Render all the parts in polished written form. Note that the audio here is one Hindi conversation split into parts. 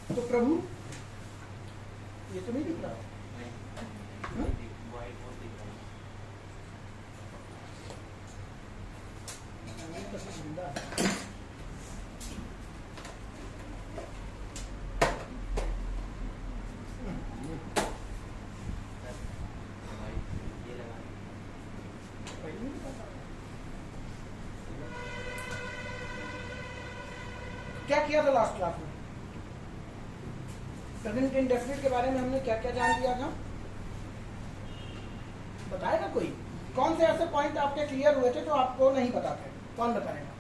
तो प्रभु ये तो नहीं दिख रहा। क्या किया था लास्ट क्लास में? प्रेजेंट इंडेफिनिट के बारे में हमने क्या क्या जान लिया था? बताएगा कोई? कौन से ऐसे पॉइंट आपके क्लियर हुए थे जो आपको नहीं पता थे? कौन बताएगा?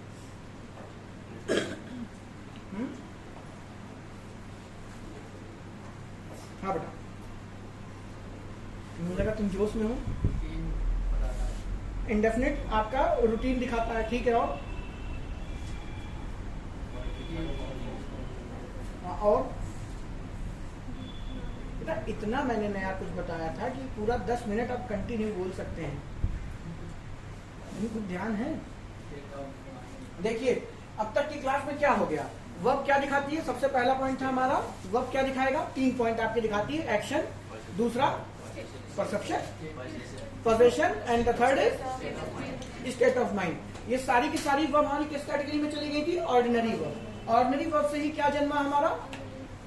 हाँ बेटा, मुझे लगा तुम जोश में हो। इंडेफिनिट आपका रूटीन दिखाता है, ठीक है। और बेटा इतना मैंने नया कुछ बताया था कि पूरा 10 मिनट आप कंटिन्यू बोल सकते हैं। कुछ ध्यान है? देखिए अब तक की क्लास में क्या हो गया? वर्ब क्या दिखाती है? सबसे पहला पॉइंट था हमारा, वर्ब क्या दिखाएगा? 3 पॉइंट आपके दिखाती है। एक्शन, दूसरा perception, possession, and the third is state of mind. ये सारी की सारी वर्ब हमारी किस कैटेगरी में चली गई थी? Ordinary verb. ऑर्डिनरी वर्ब से ही क्या जन्मा हमारा?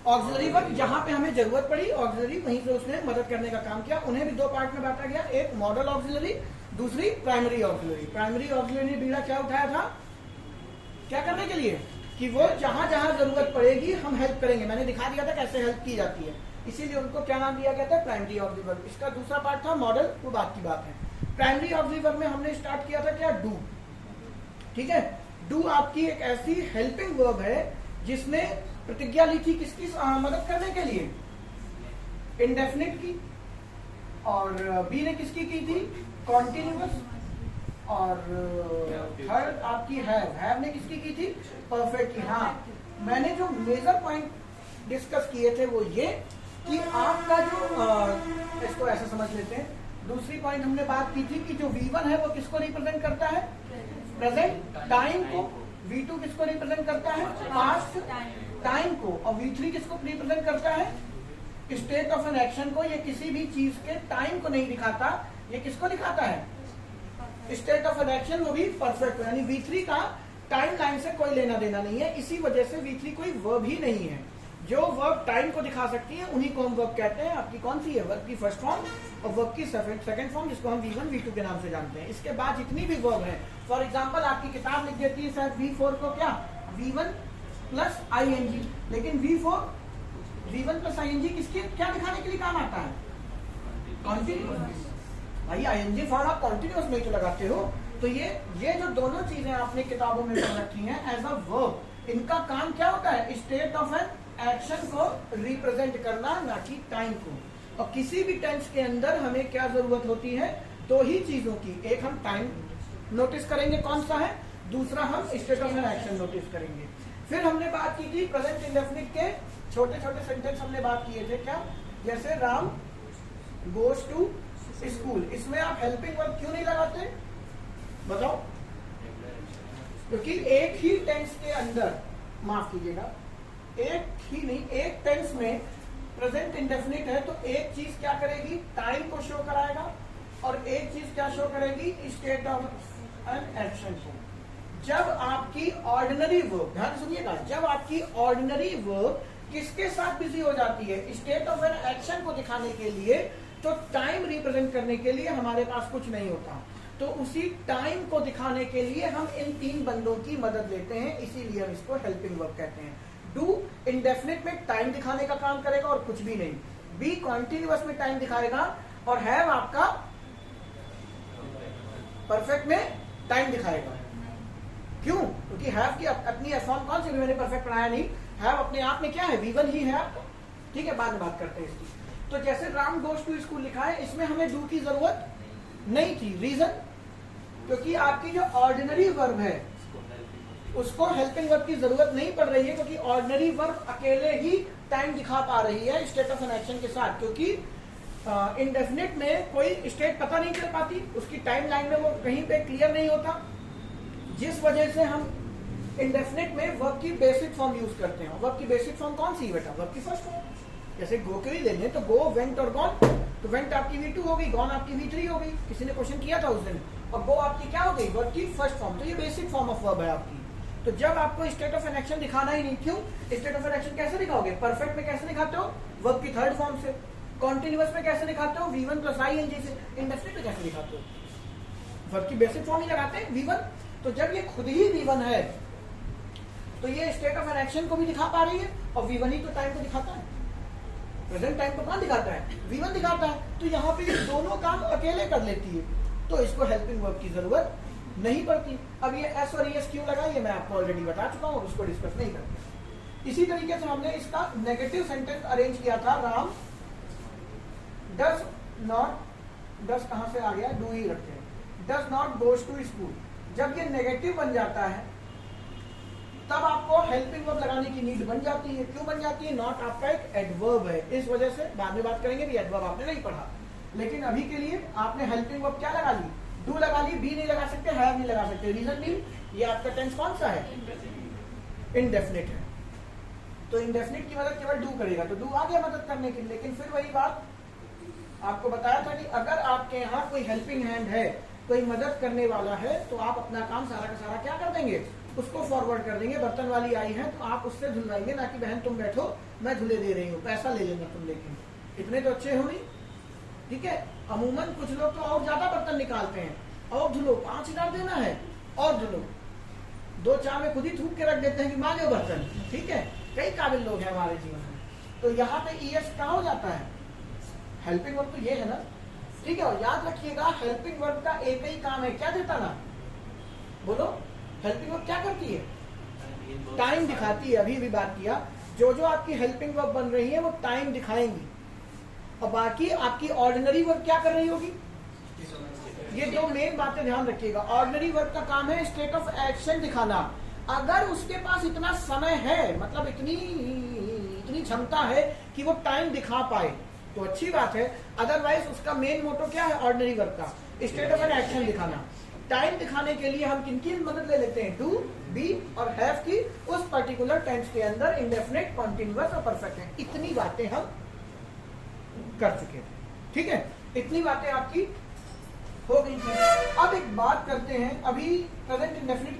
Auxiliary verb. जहां पे हमें जरूरत पड़ी ऑक्सिलरी, वहीं से उसने मदद करने का काम किया। उन्हें भी 2 पार्ट में बांटा गया, एक मॉडल ऑक्सिलरी, दूसरी प्राइमरी ऑक्सिलरी। प्राइमरी ऑक्सिलरी ने बीड़ा क्या उठाया था? क्या करने के लिए? कि वो जहां जहां जरूरत पड़ेगी हम हेल्प करेंगे। मैंने दिखा दिया था कैसे हेल्प की जाती है, इसीलिए उनको क्या नाम दिया गया था? Primary auxiliary verb. इसका दूसरा पार्ट था मॉडल, वो बात की बात है। प्राइमरी ऑक्सिलरी वर्ब में हमने स्टार्ट किया था क्या? डू। ठीक है, डू आपकी एक ऐसी हेल्पिंग वर्ब है जिसने प्रतिज्ञा ली थी किसकी मदद करने के लिए? इंडेफिनिट की। और बी ने किसकी की थी? कॉन्टिन्यूअस। और थर्ड आपकी हैव ने किसकी की थी? परफेक्ट की। हाँ, मैंने जो मेजर पॉइंट डिस्कस किए थे वो ये कि आपका जो इसको ऐसा समझ लेते हैं। दूसरी पॉइंट हमने बात की थी कि जो V1 है वो किसको रिप्रेजेंट करता है? प्रेजेंट टाइम को। V2 किसको रिप्रेजेंट करता है? पास्ट टाइम को। और V3 किसको रिप्रेजेंट करता है? स्टेट ऑफ एन एक्शन को। ये किसी भी चीज के टाइम को नहीं दिखाता, ये किसको दिखाता है? स्टेट ऑफ एन एक्शन, वो भी परफेक्ट। यानी V3 का टाइम लाइन से कोई लेना देना नहीं है, इसी वजह से V3 कोई वर्ब ही नहीं है। जो वर्ब टाइम को दिखा सकती है उन्हीं को हम वर्ब कहते हैं। आपकी कौन सी है? वर्ब की फर्स्ट फॉर्म और वर्ब की सेकंड फॉर्म, जिसको हम V1 V2 के नाम से जानते हैं। इसके बाद जितनी भी वर्ब है, फॉर एग्जांपल आपकी किताब लिख देती है शायद V4 को क्या? V1 plus ING। लेकिन V1 प्लस ING किसके क्या दिखाने के लिए काम आता है? कॉन्टिन्यूअस। भाई ING फॉर आप कॉन्टिन्यूअस में तो लगाते हो। तो ये जो दोनों चीजें आपने किताबों में पढ़ रखी हैं एज अ वर्ब, इनका काम क्या होता है? स्टेट ऑफ एन एक्शन को रिप्रेजेंट करना, ना कि टाइम को। और किसी भी टेंस के अंदर हमें क्या जरूरत होती है? 2 ही चीजों की। एक हम टाइम नोटिस करेंगे कौन सा है, दूसरा हम state of an action notice करेंगे। फिर हमने बात की थी प्रेजेंट इंडेफिनिट के छोटे छोटे सेंटेंस हमने बात किए थे क्या? जैसे राम गोज टू स्कूल। इसमें आप हेल्पिंग वर्ब क्यों नहीं लगाते? बताओ। क्योंकि एक ही टेंस के अंदर, माफ कीजिएगा, एक ही नहीं, एक टेंस में प्रेजेंट इंडेफिनिट है तो एक चीज क्या करेगी? टाइम को शो कराएगा, और एक चीज क्या शो करेगी? स्टेट ऑफ एन एक्शन को। जब आपकी ऑर्डिनरी वर्ब, ध्यान सुनिएगा, जब आपकी ऑर्डिनरी वर्ब किसके साथ बिजी हो जाती है? स्टेट ऑफ एन एक्शन को दिखाने के लिए, तो टाइम रिप्रेजेंट करने के लिए हमारे पास कुछ नहीं होता। तो उसी टाइम को दिखाने के लिए हम इन 3 बंदों की मदद लेते हैं, इसीलिए हम इसको हेल्पिंग वर्ब कहते हैं। डू इंडेफिनिट में टाइम दिखाने का काम करेगा और कुछ भी नहीं। बी कॉन्टिन्यूअस में टाइम दिखाएगा, और हैव आपका परफेक्ट में टाइम दिखाएगा। क्यों? क्योंकि हैव की अपनी फॉर्म कौन सी? मैंने परफेक्ट पढ़ाया नहीं। हैव अपने आप में क्या है? V1 ही है आपको। ठीक है, बाद में बात करते हैं इसकी। तो जैसे राम गोज टू स्कूल लिखा है, इसमें हमें डू की जरूरत नहीं थी। रीजन? क्योंकि आपकी जो ऑर्डिनरी वर्ब है उसको हेल्पिंग वर्ब की जरूरत नहीं पड़ रही है, क्योंकि ऑर्डिनरी वर्ब अकेले ही टाइम दिखा पा रही है स्टेट ऑफ एन एक्शन के साथ। क्योंकि इंडेफिनिट में कोई स्टेट पता नहीं चल पाती, उसकी टाइम लाइन में वो कहीं पे क्लियर नहीं होता, जिस वजह से हम इंडेफिनिट में वर्ब की बेसिक फॉर्म यूज करते हैं। वर्ब की बेसिक फॉर्म कौन सी है बेटा? वर्ब की फर्स्ट फॉर्म। जैसे गो के ही लेंगे तो गो, वेंट और गॉन, तो वेंट आपकी V2 हो गई, गॉन आपकी V3 हो गई। किसी ने क्वेश्चन किया था उस दिन। और गो आपकी क्या हो गई? वर्ब की फर्स्ट फॉर्म। तो ये बेसिक फॉर्म ऑफ वर्ब है आपकी। तो जब आपको स्टेट ऑफ एन एक्शन दिखाना ही नहीं, क्यों? स्टेट ऑफ एन एक्शन कैसे दिखाओगे? परफेक्ट में कैसे दिखाते हो? वर्ब की थर्ड फॉर्म से। कॉन्टिन्यूअस में कैसे दिखाते हो? V1 + ing से। इंडेफिनिट में कैसे दिखाते हो? वर्ब की बेसिक फॉर्म ही लगाते हैं V1। तो जब ये खुद ही V1 है तो ये स्टेट ऑफ एन एक्शन को भी दिखा पा रही है, और V1 ही तो टाइम को दिखाता है। प्रेजेंट टाइम को कौन दिखाता है? V1 दिखाता है। तो यहाँ पे दोनों काम अकेले कर लेती है, तो इसको हेल्पिंग वर्ब की जरूरत नहीं पड़ती। अब ये एस और ES क्यों लगा, ये मैं आपको ऑलरेडी बता चुका हूँ, उसको डिस्कस नहीं करते। इसी तरीके से हमने इसका नेगेटिव सेंटेंस अरेंज किया था। राम डज नॉट, डज कहां से आ गया? डू ही रखते हैं। Does not goes to school. जब ये नेगेटिव बन जाता है तब आपको हेल्पिंग वर्ब लगाने की नीड बन जाती है। क्यों बन जाती है? नॉट आपका एक एडवर्ब है, इस वजह से बाद में बात करेंगे भी। एडवर्ब आपने नहीं पढ़ा, लेकिन अभी के लिए आपने हेल्पिंग वर्ब क्या लगा ली? डू लगा ली। बी नहीं लगा सकते, हैव नहीं लगा सकते। रीजन भी, ये आपका टेंस कौन सा है? इंडेफिनिट है। तो इंडेफिनिट की मदद केवल डू करेगा, तो डू आ गया मदद करने के लिए। लेकिन फिर वही बात आपको बताया था कि अगर आपके यहाँ कोई हेल्पिंग हैंड है, कोई मदद करने वाला है, तो आप अपना काम सारा का सारा क्या कर देंगे? उसको फॉरवर्ड कर देंगे। बर्तन वाली आई है तो आप उससे धुलवाएंगे, ना कि बहन तुम बैठो मैं धुले दे रही हूँ, पैसा ले लेना तुम। लेकिन इतने तो अच्छे हो नहीं, ठीक है? अमूमन कुछ लोग तो और ज्यादा बर्तन निकालते हैं, और धुलो, 5000 देना है और धुलो। 2-4 में खुद ही थूक के रख देते हैं कि मांगे बर्तन, ठीक है? कई काबिल लोग हैं हमारे जीवन में। तो यहाँ पे ES कहाँ हो जाता है? हेल्पिंग वर्ब तो ये है ना, ठीक है? और याद रखिएगा हेल्पिंग वर्ब का एक ही काम है, क्या देता ना? बोलो, हेल्पिंग वर्ब क्या करती है? टाइम दिखाती है। अभी भी बात किया, जो जो आपकी हेल्पिंग वर्ब बन रही है वो टाइम दिखाएंगी, और बाकी आपकी ऑर्डिनरी वर्ब क्या कर रही होगी? ये दो मेन बातें ध्यान रखिएगा। ऑर्डिनरी वर्ब का काम है स्टेट ऑफ एक्शन दिखाना। अगर उसके पास इतना समय है, मतलब इतनी क्षमता है कि वो टाइम दिखा पाए, तो अच्छी बात है। अदरवाइज उसका मेन मोटो क्या है ऑर्डिनरी वर्ब का? स्टेट ऑफ एन एक्शन दिखाना। टाइम दिखाने के लिए हम किनकी मदद ले लेते हैं? डू, बी और हैव की, उस पर्टिकुलर टेंस के अंदर इंडेफिनिट, कॉन्टिन्यूअस और परफेक्ट है। इतनी बातें हम कर चुके थे, ठीक है? इतनी बातें आपकी हो गई थी। अब एक बात करते हैं, अभी प्रेजेंट इंडेफिनिट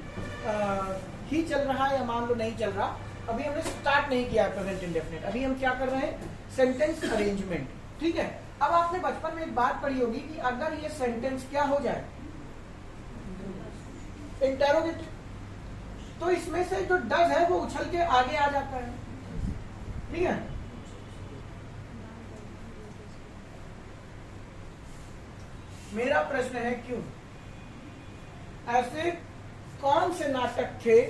ही चल रहा है या मान लो नहीं चल रहा, अभी हमने स्टार्ट नहीं किया प्रेजेंट इंडेफिनिट। अभी हम क्या कर रहे हैं? सेंटेंस अरेंजमेंट, ठीक है? अब आपने बचपन में एक बात पढ़ी होगी कि अगर ये सेंटेंस क्या हो जाए? इंटेरोगेटिव, तो इसमें से जो डज है वो उछल के आगे आ जाता है, ठीक है? मेरा प्रश्न है क्यों? ऐसे कौन से नाटक थे,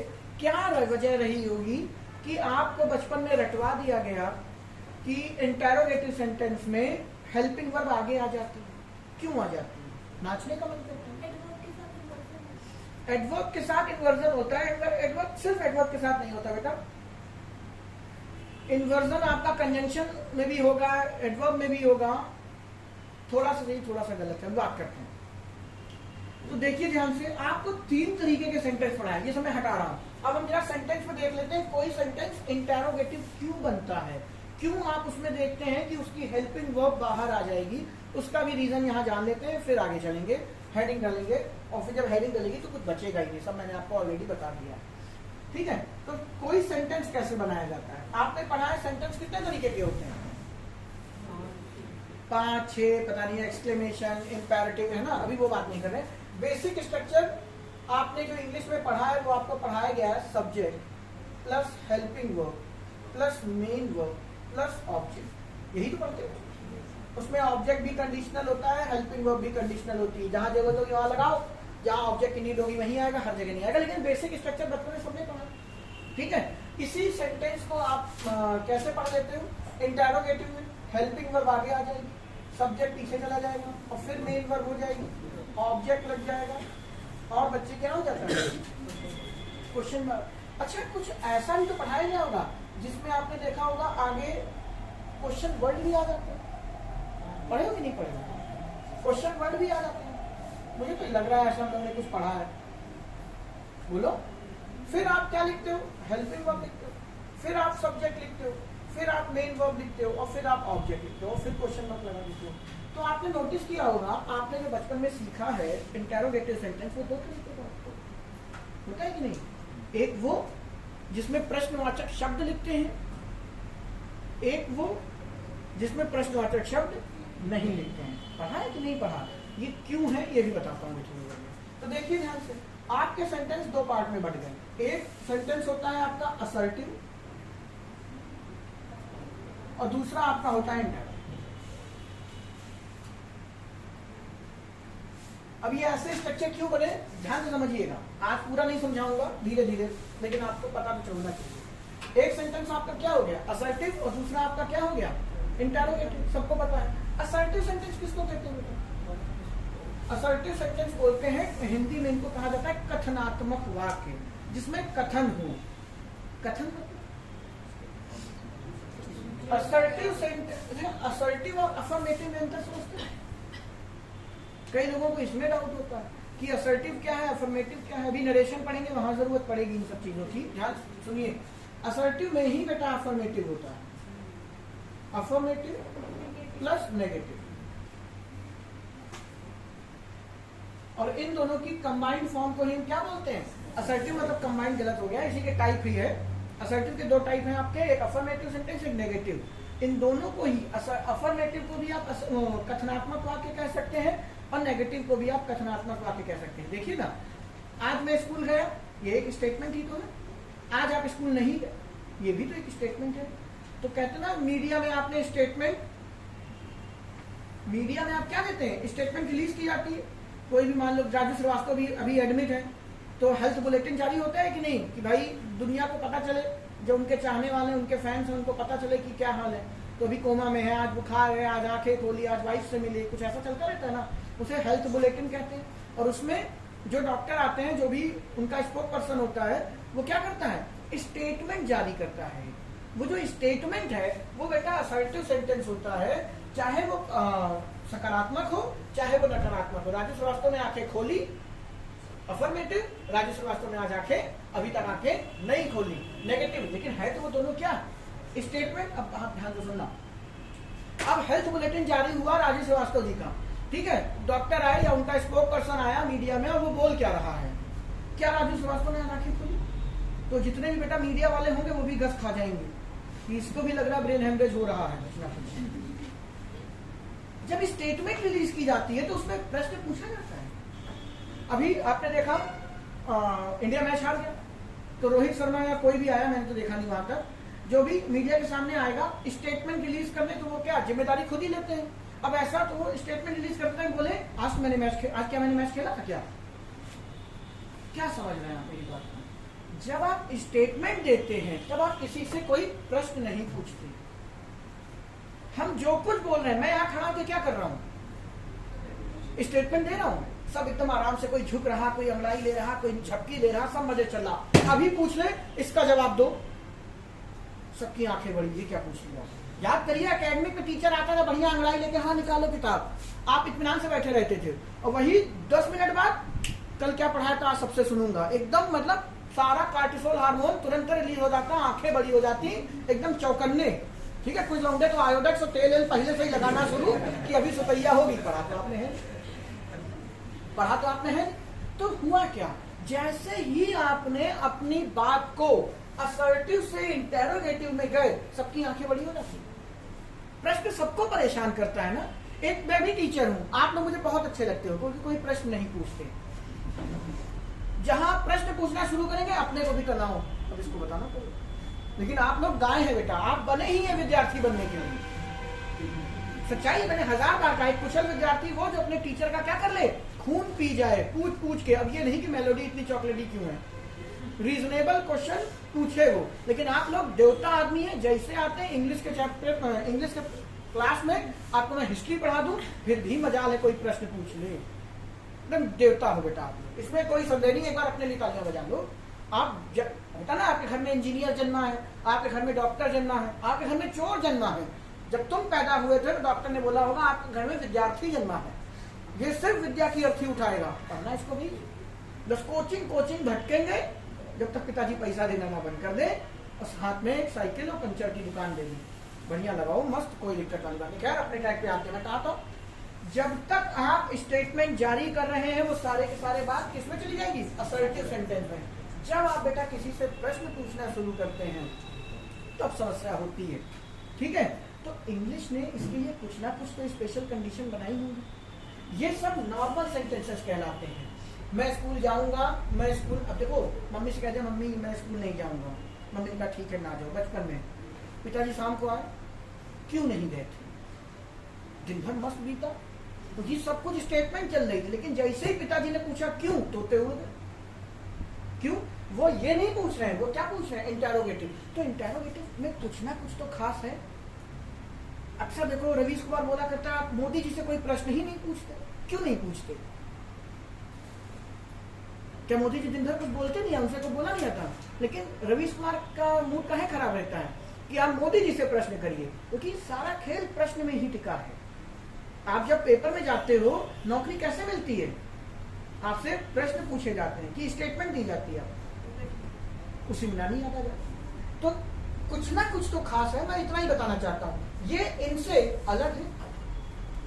क्या वजह रही होगी कि आपको बचपन में रटवा दिया गया कि इंटेरोगेटिव सेंटेंस में हेल्पिंग वर्ब आगे आ जाती है? क्यों आ जाती है? नाचने का मन करता है? एडवर्ब के साथ इन्वर्जन होता है। एडवर्ब सिर्फ एडवर्ब के साथ नहीं होता बेटा, इन्वर्जन आपका कंजंक्शन में भी होगा, एडवर्ब में भी होगा। थोड़ा सा सही, थोड़ा सा गलत है, बात करते हैं। तो देखिए ध्यान से, आपको 3 तरीके के सेंटेंस पढ़ा है, ये सब मैं हटा रहा हूं। अब हम जरा सेंटेंस में देख लेते हैं, कोई सेंटेंस इंटेरोगेटिव क्यों बनता है, क्यों आप उसमें देखते हैं कि उसकी हेल्पिंग वर्ब बाहर आ जाएगी। उसका भी रीजन यहाँ जान लेते हैं, फिर आगे चलेंगे, हेडिंग डालेंगे, और फिर जब हेडिंग डलेगी तो कुछ बचेगा ही नहीं, सब मैंने आपको ऑलरेडी बता दिया, ठीक है? तो कोई सेंटेंस कैसे बनाया जाता है? आपने पढ़ा है सेंटेंस कितने तरीके के होते हैं? 5-6 पता नहीं, एक्सक्लेमेशन, इंपेरेटिव, है ना? अभी वो बात नहीं कर रहे। बेसिक स्ट्रक्चर आपने जो इंग्लिश में पढ़ा है वो आपको पढ़ाया गया है, subject plus helping verb plus main verb plus object, यही तो पढ़ते हो। उसमें ऑब्जेक्ट भी कंडीशनल होता है, हेल्पिंग वर्ब भी कंडीशनल होती है। जहां जरूरत होगी वहां लगाओ, जहां ऑब्जेक्ट की नीड होगी वहीं आएगा, हर जगह नहीं आएगा। लेकिन बेसिक स्ट्रक्चर बचपन में सबने पढ़ा, ठीक है? इसी सेंटेंस को आप कैसे पढ़ लेते हो? इंटेरोगेटिव में हेल्पिंग वर्ब आगे आ जाएगी, सब्जेक्ट पीछे चला जाएगा, और फिर मेन वर्ब हो जाएगी, ऑब्जेक्ट लग जाएगा, और बच्चे क्या हो जाता है? Question mark. अच्छा, कुछ ऐसा भी तो पढ़ाया गया होगा जिसमें आपने देखा होगा आगे क्वेश्चन वर्ड भी आ जाते हैं। पढ़े हो कि नहीं पढ़े? क्वेश्चन वर्ड भी आ जाते हैं। मुझे तो लग रहा है ऐसा हमने कुछ पढ़ा है, बोलो। फिर आप क्या लिखते हो, हेल्पिंग वर्ब लिखते हो, फिर आप सब्जेक्ट लिखते हो, फिर आप मेन वर्ब लिखते हो और फिर आप ऑब्जेक्ट लिखते हो, फिर क्वेश्चन मार्क लगा देते हो। तो आपने नोटिस किया होगा, आपने जो बचपन में सीखा है इंटेरोगेटिव सेंटेंस, वो दो तरीके का होता है कि नहीं। एक वो जिसमें प्रश्नवाचक शब्द लिखते हैं, एक वो जिसमें प्रश्नवाचक शब्द नहीं लिखते हैं। पढ़ा है कि नहीं पढ़ा, ये क्यों है ये भी बताता हूँ थोड़ी देर में। तो देखिए ध्यान से, आपके सेंटेंस दो पार्ट में बढ़ गए। एक सेंटेंस होता है आपका असर्टिव और दूसरा आपका होता है इंटेरोगेटिव। अब ये ऐसे स्ट्रक्चर क्यों बने, ध्यान से समझिएगा। आज पूरा नहीं समझाऊंगा, धीरे धीरे, लेकिन आपको पता तो चलना चाहिए। एक सेंटेंस आपका क्या हो गया, असर्टिव, और दूसरा आपका क्या हो गया, इंटेरोगेटिव। सबको पता है असर्टिव सेंटेंस किसको कहते हैं? असर्टिव सेंटेंस बोलते हैं, हिंदी में इनको कहा जाता है कथनात्मक वाक्य, जिसमें कथन हो। कथन असर्टिव सेंटेंस, असर्टिव और अफर्मेटिव में अंतर समझते हैं? कई लोगों को इसमें डाउट होता है कि असर्टिव क्या है, अफर्मेटिव क्या है। अभी नरेशन पढ़ेंगे, वहां जरूरत पड़ेगी इन सब चीजों की। ध्यान सुनिए, असर्टिव में ही बेटा अफर्मेटिव होता है, अफर्मेटिव प्लस नेगेटिव, और इन दोनों की कंबाइंड फॉर्म को हम क्या बोलते हैं, असर्टिव। मतलब कंबाइंड गलत हो गया, इसी के टाइप ही है। असर्टिव के दो टाइप हैं आपके, एक अफर्मेटिव सेंटेंस, एक नेगेटिव। इन दोनों को ही, अफर्मेटिव को भी आप कथनात्मक वाक्य कह सकते हैं और नेगेटिव को भी आप कथनात्मक वाक्य कह सकते हैं। देखिए ना, आज मैं स्कूल गया, ये एक स्टेटमेंट ही तो है। आज आप स्कूल नहीं गए, ये भी तो एक स्टेटमेंट है। तो कहते ना, मीडिया में आपने स्टेटमेंट, मीडिया में आप क्या देते हैं, स्टेटमेंट रिलीज की जाती है। कोई भी मान लो राजू श्रीवास्तव भी अभी एडमिट है, तो हेल्थ बुलेटिन जारी होता है कि नहीं, कि भाई दुनिया को पता चले, जो उनके चाहने वाले, उनके फैंस हैं, उनको पता चले कि क्या हाल है। तो अभी कोमा में है, आज बुखार है, आज आंखें खोली, आज वाइफ से मिले, कुछ ऐसा चलता रहता है ना, उसे हेल्थ बुलेटिन कहते हैं। और उसमें जो डॉक्टर आते हैं, जो भी उनका स्पोक पर्सन होता है, वो क्या करता है, स्टेटमेंट जारी करता है। वो जो स्टेटमेंट है वो बेटा असर्टिव सेंटेंस होता है, चाहे वो सकारात्मक हो चाहे वो नकारात्मक हो। राजू श्रीवास्तव ने आंखें खोली, अफर्मेटिव, राजू श्रीवास्तव ने आज आंखें अभी तक आंखें नहीं खोली, नेगेटिव। लेकिन है तो वो दोनों क्या, स्टेटमेंट। अब आप ध्यान से सुनना, अब हेल्थ बुलेटिन जारी हुआ राजू श्रीवास्तव जी का, ठीक है। डॉक्टर आए या उनका स्पोक पर्सन आया मीडिया में, और वो बोल क्या रहा है, क्या राजू श्रीवास्तव ने आज आंखें खोली? तो जितने भी बेटा मीडिया वाले होंगे वो भी गस खा जाएंगे कि इसको भी लग रहा ब्रेन हेमरेज हो रहा है। जब स्टेटमेंट रिलीज की जाती है तो उसमें प्रश्न पूछा जाता है। अभी आपने देखा इंडिया मैच हार गया, तो रोहित शर्मा या कोई भी आया, मैंने तो देखा नहीं वहां तक, जो भी मीडिया के सामने आएगा स्टेटमेंट रिलीज करने, तो वो क्या जिम्मेदारी खुद ही लेते हैं। अब ऐसा तो वो स्टेटमेंट रिलीज करते हैं, बोले आज मैंने मैच, आज क्या मैंने मैच खेला था, क्या समझ रहे हैं आप मेरी बात? जब आप स्टेटमेंट देते हैं तब आप किसी से कोई प्रश्न नहीं पूछते। हम जो कुछ बोल रहे हैं, मैं यहाँ खड़ा होकर क्या कर रहा हूँ, स्टेटमेंट दे रहा हूँ, सब एकदम आराम से, कोई झुक रहा, कोई अंगड़ाई ले रहा, कोई झपकी ले रहा, सब मजे चल रहा। अभी पूछ ले, इसका जवाब दो, सबकी आंखें बड़ी, ये क्या पूछ लिया। याद करिए, एकेडमिक में टीचर आता था बढ़िया अंगड़ाई लेके, हाँ निकालो किताब, आप इत्मीनान से बैठे रहते थे, और वही 10 मिनट बाद कल क्या पढ़ाया था आज सबसे सुनूंगा, एकदम मतलब सारा कार्टिसोल हार्मोन तुरंत रिलीज हो जाता, आंखें बड़ी हो जाती, एकदम चौकन्ने। ठीक है, कुछ लौंडे तो आयोडेक्स और तेल पहले से ही लगाना शुरू कि अभी सुतैया होगी। पढ़ा तो आपने है, तो हुआ क्या, जैसे ही आपने अपनी बात को असर्टिव से इंटेरोगेटिव में गए, सबकी आंखें बड़ी हो जाती। प्रश्न सबको परेशान करता है ना। एक मैं भी टीचर हूं, आप लोग मुझे बहुत अच्छे लगते हो क्योंकि कोई प्रश्न नहीं पूछते। जहां प्रश्न पूछना शुरू करेंगे अपने को भी तनाव, अब इसको बताना पड़ेगा। लेकिन आप लोग गाय हैं बेटा, आप बने ही हैं विद्यार्थी बनने के लिए। सच्चाई मैंने 1000 बार कहा, एक कुशल विद्यार्थी वो जो अपने टीचर का क्या कर ले, खून पी जाए पूछ पूछ के। अब ये नहीं कि मेलोडी इतनी चॉकलेटी क्यों है, रीजनेबल क्वेश्चन पूछे वो। लेकिन आप लोग देवता आदमी है, जैसे आते हैं इंग्लिश के चैप्टर, इंग्लिश के क्लास में आपको मैं हिस्ट्री पढ़ा दूं, फिर भी मजाल है कोई प्रश्न पूछ ले, एकदम देवता हो बेटा आप लोग, इसमें कोई संदेह नहीं। एक बार अपने लिए तालियां बजा लो। आप होता ना, आपके घर में इंजीनियर जन्मा है, आपके घर में डॉक्टर जन्मा है, आपके घर में चोर जन्मा है। जब तुम पैदा हुए थे तो डॉक्टर ने बोला होगा आपके घर में विद्यार्थी जन्मा है, ये सिर्फ विद्या की अर्थी उठाएगा, पढ़ना इसको भी। बस कोचिंग भटकेंगे जब तक पिताजी पैसा देना ना बंद कर दे, और हाथ में एक साइकिल और पंचर की दुकान दे दी, बढ़िया लगाओ मस्त, कोई दिक्कत वाली बात नहीं। खैर अपने टैग पे आते मैं कहा था, जब तक आप स्टेटमेंट जारी कर रहे हैं वो सारे के सारे बात किसमें चली जाएगी, असर्टिव सेंटेंस में। जब आप बेटा किसी से प्रश्न पूछना शुरू करते हैं तब समस्या होती है, ठीक है। तो इंग्लिश ने इसके लिए कुछ ना कुछ तो स्पेशल कंडीशन बनाई होंगी। ये सब नॉर्मल सेंटेंसेस कहलाते हैं। मैं स्कूल जाऊंगा, मैं स्कूल, अब देखो मम्मी से कहते हैं मम्मी मैं स्कूल नहीं जाऊंगा, मम्मी ने कहा ठीक है ना जाओ। बचपन में पिताजी शाम को आए, क्यों नहीं गए थे, दिन भर मस्त बीता, तो ये सब कुछ स्टेटमेंट चल रही थी। लेकिन जैसे ही पिताजी ने पूछा क्यों, तोते उड़ गए। क्यों, वो ये नहीं पूछ रहे हैं, वो क्या पूछ रहे हैं, इंटेरोगेटिव। तो इंटेरोगेटिव में कुछ ना कुछ तो खास है। अक्सर देखो रवीश कुमार बोला करता है आप मोदी जी से कोई प्रश्न ही नहीं पूछते, क्यों नहीं पूछते? क्या मोदी जी दिन भर कुछ बोलते नहीं है, उनसे तो बोला नहीं आता। लेकिन रवीश कुमार का मूड काहे खराब रहता है कि आप मोदी जी से प्रश्न करिए, क्योंकि सारा खेल प्रश्न में ही टिका है। आप जब पेपर में जाते हो, नौकरी कैसे मिलती है, आपसे प्रश्न पूछे जाते हैं कि स्टेटमेंट दी जाती है, उसी में नहीं आता जाता। तो कुछ ना कुछ तो खास है, मैं इतना ही बताना चाहता हूँ। ये इनसे अलग है,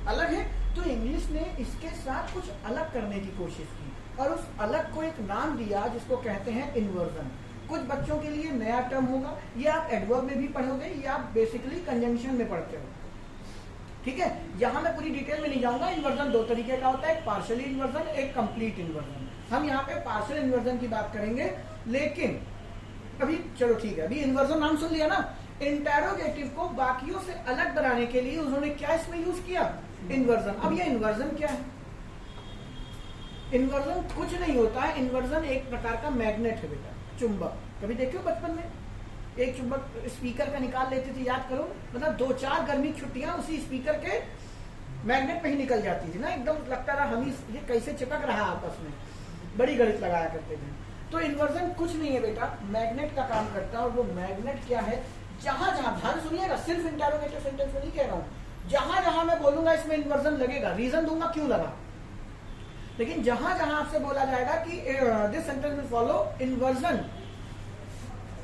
अलग है। तो इंग्लिश ने इसके साथ कुछ अलग करने की कोशिश की और उस अलग को एक नाम दिया जिसको कहते हैं इन्वर्जन। कुछ बच्चों के लिए नया टर्म होगा, ये आप एडवर्ब में भी पढ़ोगे, ये आप बेसिकली कंजंक्शन में पढ़ते हो, ठीक है। यहाँ मैं पूरी डिटेल में नहीं जाऊंगा। इन्वर्जन दो तरीके का होता है, एक पार्शियल इन्वर्जन, एक कंप्लीट इन्वर्जन। हम यहाँ पे पार्शियल इन्वर्जन की बात करेंगे, लेकिन अभी चलो ठीक है, अभी इन्वर्जन नाम सुन लिया ना। इंटेरोगेटिव को बाकियों से अलग बनाने के लिए उन्होंने क्या इसमें यूज किया, इन्वर्जन। अब ये इन्वर्जन क्या है? इन्वर्जन कुछ नहीं होता है, इन्वर्जन एक प्रकार का मैग्नेट है बेटा, चुंबक। कभी देखियो बचपन में एक चुंबक स्पीकर का निकाल लेते थे, याद करो, मतलब 2-4 गर्मी छुट्टियां उसी स्पीकर के मैग्नेट पे ही निकल जाती थी ना, एकदम लगता रहा हम ये कैसे चिपक रहा आपस में, बड़ी गणित लगाया करते थे। तो इन्वर्जन कुछ नहीं है बेटा, मैग्नेट का काम करता है। और वो मैग्नेट क्या है, जहां जहां, ध्यान सुनिएगा, सिर्फ इंटेरोगेटिव सेंटेंस में नहीं कह रहा हूं, जहां जहां मैं बोलूंगा इसमें इन्वर्जन लगेगा, रीजन दूंगा क्यों लगा। लेकिन जहां जहां आपसे बोला जाएगा कि this sentence will follow inversion,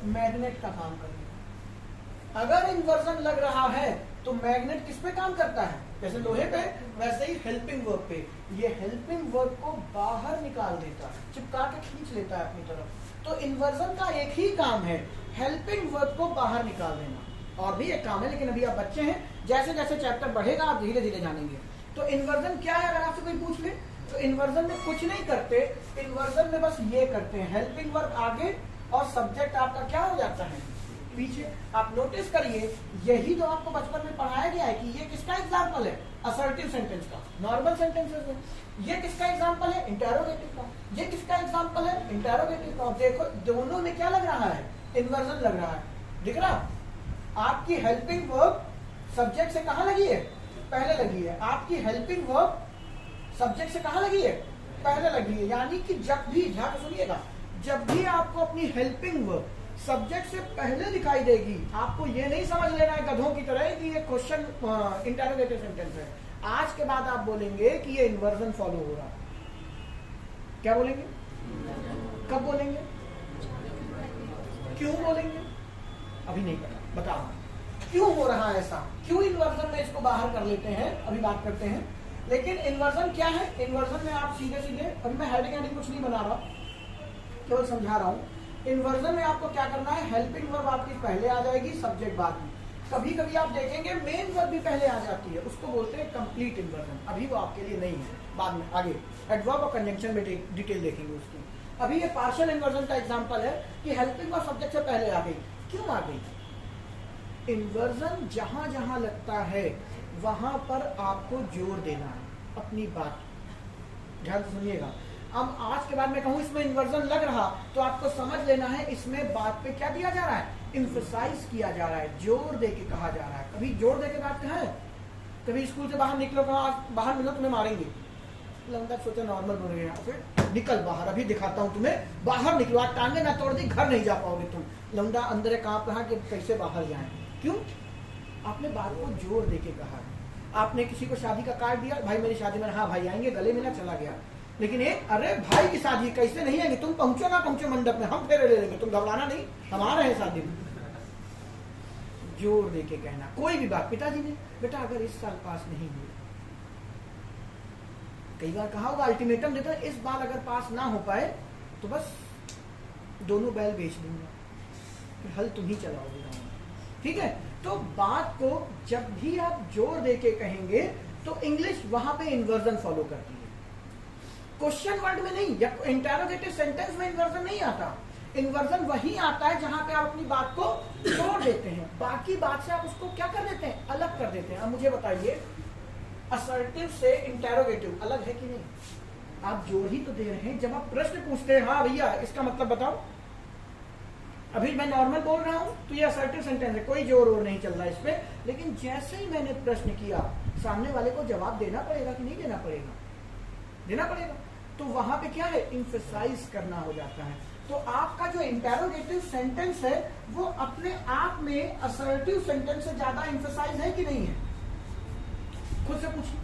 magnet का काम करेगा। अगर इन्वर्जन लग रहा है तो मैग्नेट किस पे काम करता है, जैसे लोहे पे, वैसे ही हेल्पिंग वर्ब पे। ये हेल्पिंग वर्ब को बाहर निकाल देता है, चिपका के खींच लेता है अपनी तरफ। तो इन्वर्जन का एक ही काम है, हेल्पिंग वर्ब को बाहर निकाल देना। और भी एक काम है, लेकिन अभी आप बच्चे हैं, जैसे जैसे चैप्टर बढ़ेगा आप धीरे धीरे जानेंगे। तो इन्वर्जन क्या है, अगर आपसे कोई पूछ ले तो इन्वर्जन में कुछ नहीं करते, इन्वर्जन में बस ये करते हैं, हेल्पिंग वर्ब आगे और सब्जेक्ट आपका क्या हो जाता है पीछे। आप नोटिस करिए, यही तो आपको बचपन में पढ़ाया गया है कि ये किसका एग्जाम्पल है, असर्टिव सेंटेंस का, नॉर्मल सेंटेंसेस है। ये किसका एग्जाम्पल है, इंटेरोगेटिव का। ये किसका एग्जाम्पल है, इंटेरोगेटिव का। देखो दोनों में क्या लग रहा है, इन्वर्जन लग रहा है, दिख रहा। आपकी हेल्पिंग वर्ब सब्जेक्ट से कहां लगी है, पहले लगी है। आपकी हेल्पिंग वर्ब सब्जेक्ट से कहां लगी है, पहले लगी है। यानी कि जब भी, ध्यान सुनिएगा, जब भी आपको अपनी हेल्पिंग वर्ब सब्जेक्ट से पहले दिखाई देगी, आपको ये नहीं समझ लेना है गधों की तरह कि ये क्वेश्चन इंटेरोगेटिव सेंटेंस है। आज के बाद आप बोलेंगे कि ये इन्वर्जन फॉलो हो रहा है। क्या बोलेंगे, कब बोलेंगे, क्यों बोलेंगे, अभी नहीं पता, बताओ क्यों हो रहा है ऐसा, क्यों इन्वर्जन में इसको बाहर कर लेते हैं, अभी बात करते हैं। लेकिन इन्वर्जन क्या है, इन्वर्जन में आप सीधे सीधे, अभी मैं हेडिंग हेडिंग कुछ नहीं बना रहा, केवल समझा रहा हूँ। इन्वर्जन में आपको क्या करना है, हेल्पिंग वर्ब आपकी पहले आ जाएगी, सब्जेक्ट बाद में। कभी कभी आप देखेंगे मेन वर्ब भी पहले आ जाती है, उसको बोलते हैं कंप्लीट इन्वर्जन। अभी वो आपके लिए नहीं है, बाद में आगे एडवर्ब और कंजंक्शन में डिटेल देखेंगे उसकी। अभी ये पार्शियल इन्वर्जन का एग्जांपल है कि हेल्पिंग वर्ब सब्जेक्ट से पहले आ गई। क्यों आ गई, इन्वर्जन जहां जहां लगता है वहां पर आपको जोर देना है अपनी बात, ध्यान से सुनिएगा। अब आज के बाद मैं कहूं इसमें इन्वर्जन लग रहा तो आपको समझ लेना है इसमें बात पे क्या दिया जा रहा है, एम्फसाइज किया जा रहा है, जोर दे के कहा जा रहा है। कभी जोर दे के बात कहा है, कभी स्कूल से बाहर निकलो, कहा बाहर मिलो तुम्हें मारेंगे, लंबा सोचा नॉर्मल बोल रहे हैं, फिर निकल बाहर, अभी दिखाता हूँ तुम्हें, बाहर निकलो, आज टांगे ना तोड़ दी, घर नहीं जा पाओगे तुम, लौंडा अंदर कांप रहा कि कैसे बाहर जाए। क्यों, आपने बात को जोर दे के कहा। आपने किसी को शादी का कार्ड दिया, भाई मेरी शादी में, हाँ भाई आएंगे, गले मिला, चला गया। लेकिन एक अरे भाई की शादी कैसे नहीं आएंगे, तुम पहुंचो ना पहुंचो मंडप में, हम फेरे ले लेंगे, तुम घबराना नहीं, हम आ रहे हैं शादी में। जोर दे के कहना कोई भी बात। पिताजी ने बेटा अगर इस साल पास नहीं हुए, कई बार कहा होगा अल्टीमेटम देता, इस बार अगर पास ना हो पाए तो बस दोनों बैल बेच दूंगा, फिर हल तुम ही चलाओगे गाँव में, ठीक है। तो बात को जब भी आप जोर दे के कहेंगे तो इंग्लिश वहां पे इन्वर्जन फॉलो करती है, क्वेश्चन वर्ड में नहीं, या इंटरोगेटिव सेंटेंस में इन्वर्जन नहीं आता। इन्वर्जन वही आता है जहां पे आप अपनी बात को तोड़ देते हैं, बाकी बात से आप उसको क्या कर देते हैं, अलग कर देते हैं। अब मुझे बताइए असर्टिव से इंटरोगेटिव अलग है कि नहीं? आप जोर ही तो दे रहे हैं। जब आप प्रश्न पूछते हैं, हाँ भैया इसका मतलब बताओ, अभी मैं नॉर्मल बोल रहा हूं तो ये असर्टिव सेंटेंस है, कोई जोर और नहीं चल रहा है इस पे। लेकिन जैसे ही मैंने प्रश्न किया, सामने वाले को जवाब देना पड़ेगा कि नहीं देना पड़ेगा? देना पड़ेगा। तो वहां पे क्या है, इम्फेसाइज करना हो जाता है। तो आपका जो इंटरोगेटिव सेंटेंस है वो अपने आप में असर्टिव सेंटेंस से ज्यादा इम्फेसाइज है कि नहीं है? खुद से पूछिए।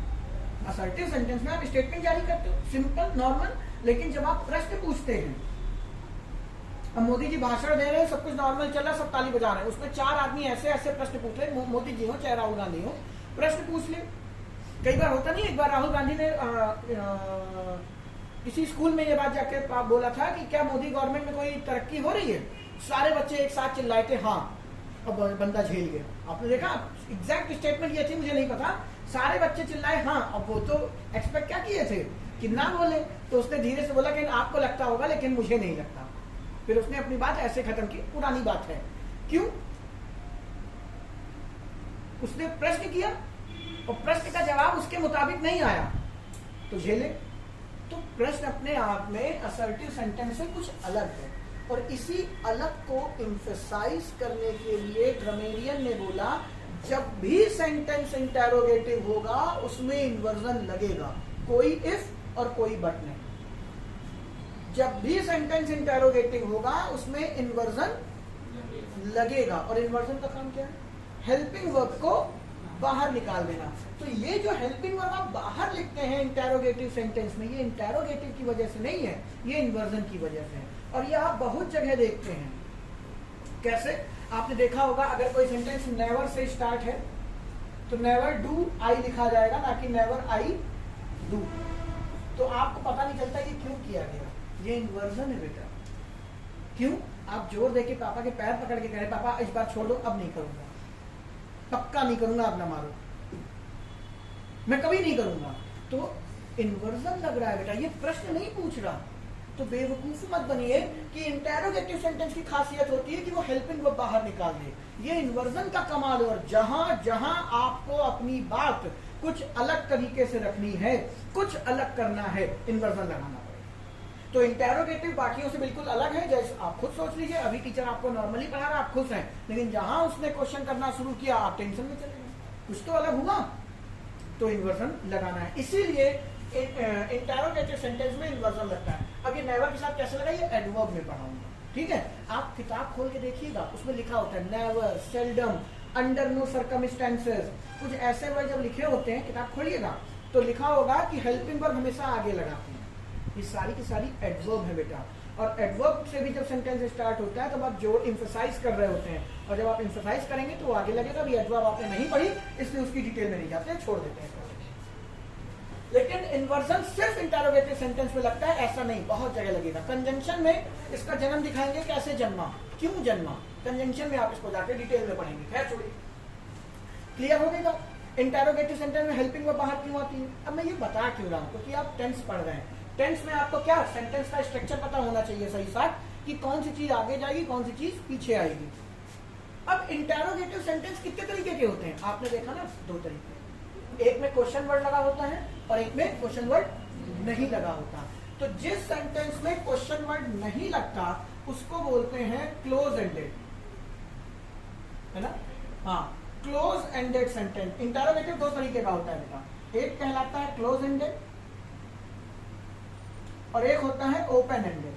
असर्टिव सेंटेंस में आप स्टेटमेंट जारी करते हो, सिंपल नॉर्मल, लेकिन जब आप प्रश्न पूछते हैं, अब मोदी जी भाषण दे रहे हैं, सब कुछ नॉर्मल चल रहा है, सब ताली बजा रहे हैं, उसमें 4 आदमी ऐसे ऐसे प्रश्न पूछ रहे, मोदी जी हो चाहे राहुल गांधी हो, प्रश्न पूछ ले। कई बार होता नहीं, एक बार राहुल गांधी ने किसी स्कूल में ये बात जाके बोला था कि क्या मोदी गवर्नमेंट में कोई तरक्की हो रही है? सारे बच्चे एक साथ चिल्लाए थे हाँ, अब बंदा झेल गया। आपने देखा, एग्जैक्ट स्टेटमेंट ये थी, मुझे नहीं पता, सारे बच्चे चिल्लाए हाँ। अब वो तो एक्सपेक्ट क्या किए थे कि ना बोले, तो उसने धीरे से बोला कि आपको लगता होगा लेकिन मुझे नहीं लगता। फिर उसने अपनी बात ऐसे खत्म की, पुरानी बात है। क्यों? उसने प्रश्न किया और प्रश्न का जवाब उसके मुताबिक नहीं आया तो झेले। तो प्रश्न अपने आप में असर्टिव सेंटेंस से कुछ अलग है, और इसी अलग को एम्फसाइज करने के लिए ग्रामेरियन ने बोला जब भी सेंटेंस इंटरोगेटिव होगा उसमें इन्वर्जन लगेगा, कोई इफ और कोई बट नहीं। जब भी सेंटेंस इंटरोगेटिव होगा उसमें इन्वर्जन लगेगा, और इन्वर्जन का काम क्या है, हेल्पिंग वर्ब को बाहर निकाल देना। तो ये जो हेल्पिंग वर्ब आप बाहर लिखते हैं इंटरोगेटिव सेंटेंस में, ये इंटरोगेटिव की वजह से नहीं है, ये इन्वर्जन की वजह से है। और ये आप बहुत जगह देखते हैं। कैसे? आपने देखा होगा अगर कोई सेंटेंस नेवर से स्टार्ट है तो नेवर डू आई लिखा जाएगा, ना कि नेवर आई डू। तो आपको पता नहीं चलता कि क्यों किया गया, ये इन्वर्जन है बेटा। क्यों? आप जोर देके पापा के पैर पकड़ के कह रहे पापा इस बार छोड़ दो, अब नहीं करूंगा, पक्का नहीं करूंगा, अब ना मारो, मैं कभी नहीं करूंगा। तो इन्वर्जन लग रहा है बेटा, ये प्रश्न नहीं पूछ रहा। तो बेवकूफ मत बनिए कि इंटरोगेटिव सेंटेंस की खासियत होती है कि वो हेल्पिंग वर्ब बाहर निकाल दे। ये इन्वर्जन का कमाल है। और जहां जहां आपको अपनी बात कुछ अलग तरीके से रखनी है, कुछ अलग करना है, इन्वर्जन लगाना पड़ेगा। तो इंटरोगेटिव बाकियों से बिल्कुल अलग है। जैसे आप खुद सोच लीजिए, अभी टीचर आपको नॉर्मली पढ़ा रहा, आप खुश हैं, लेकिन जहां उसने क्वेश्चन करना शुरू किया आप टेंशन में चले गए, कुछ तो अलग हुआ। तो इन्वर्जन लगाना है, इसीलिए इंटरोगेटिव सेंटेंस में इन्वर्जन लगता है। अब ये नेवर के साथ कैसे लगा, ये एडवर्ब में पढ़ाऊंगा, ठीक है। आप किताब खोल के देखिएगा, उसमें लिखा होता है never, seldom, under no circumstances, कुछ ऐसे वर्ड जब लिखे होते हैं, किताब खोलिएगा तो लिखा होगा कि हेल्पिंग वर्ब हमेशा आगे लगाते हैं। ये सारी की सारी एडवर्ब है बेटा। और एडवर्ब से भी जब सेंटेंस स्टार्ट होता है तब आप जोर इम्फसाइज कर रहे होते हैं, और जब आप इम्फसाइज करेंगे तो आगे लगेगा। अभी एडवर्ब आपने नहीं पढ़ी इसलिए उसकी डिटेल में नहीं जाते हैं, छोड़ देते हैं। लेकिन इन्वर्जन सिर्फ इंटरोगेटिव सेंटेंस में लगता है ऐसा नहीं, बहुत जगह लगेगा। कंजंक्शन में इसका जन्म दिखाएंगे, कैसे जन्मा, क्यों जन्मा, कंजंक्शन में आप इसको जाके डिटेल में पढ़ेंगे। खैर छोड़िए, क्लियर हो गएगा। इंटरोगेटिव सेंटेंस में हेल्पिंग वर्ब बाहर क्यों आती है। अब मैं ये बता क्यों रहा हूँ, क्योंकि आप टेंस पढ़ रहे हैं। टेंस में आपको क्या सेंटेंस का स्ट्रक्चर पता होना चाहिए सही साथ, कि कौन सी चीज आगे जाएगी, कौन सी चीज पीछे आएगी। अब इंटरोगेटिव सेंटेंस कितने तरीके के होते हैं, आपने देखा ना, 2 तरीके। एक में क्वेश्चन वर्ड लगा होता है और एक में क्वेश्चन वर्ड नहीं लगा होता। तो जिस सेंटेंस में क्वेश्चन वर्ड नहीं लगता उसको बोलते हैं क्लोज एंडेड, है ना। हाँ, क्लोज एंडेड सेंटेंस। इंटरोगेटिव 2 तरीके का होता है बेटा, एक कहलाता है क्लोज एंडेड और एक होता है ओपन एंडेड।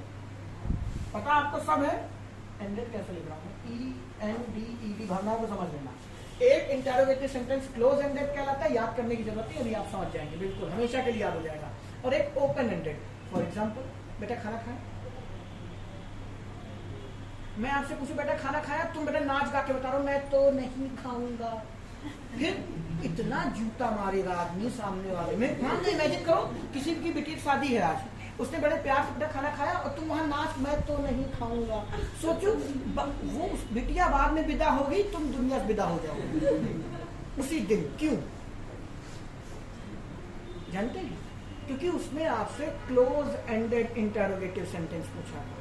पता आपको सब है, एंडेड कैसे लिख रहा हूं, ENDED, भावनाओं को समझ लेना। एक इंटरोगेटिव सेंटेंस क्लोज एंडेड कहलाता है, याद करने की जरूरत नहीं, अभी आप समझ जाएंगे, बिल्कुल हमेशा के लिए याद हो जाएगा। और एक ओपन एंडेड। फॉर एग्जाम्पल, बेटा खाना खाया, मैं आपसे पूछूं बेटा खाना खाया, तुम बेटा नाच गा के बता रहे हो मैं तो नहीं खाऊंगा, फिर इतना जूता मारेगा आदमी सामने वाले में। मान लो इमेजिन करो किसी की बेटी की शादी है आज, उसने बड़े प्यार से बेटा खाना खाया और तुम वहां नाच मैं तो नहीं खाऊंगा। सोचो वो बिटिया बाद में विदा होगी, तुम दुनिया से विदा हो जाओगे उसी दिन। क्यों जानते हैं? क्योंकि उसने आपसे क्लोज एंडेड इंटरोगेटिव सेंटेंस पूछा था।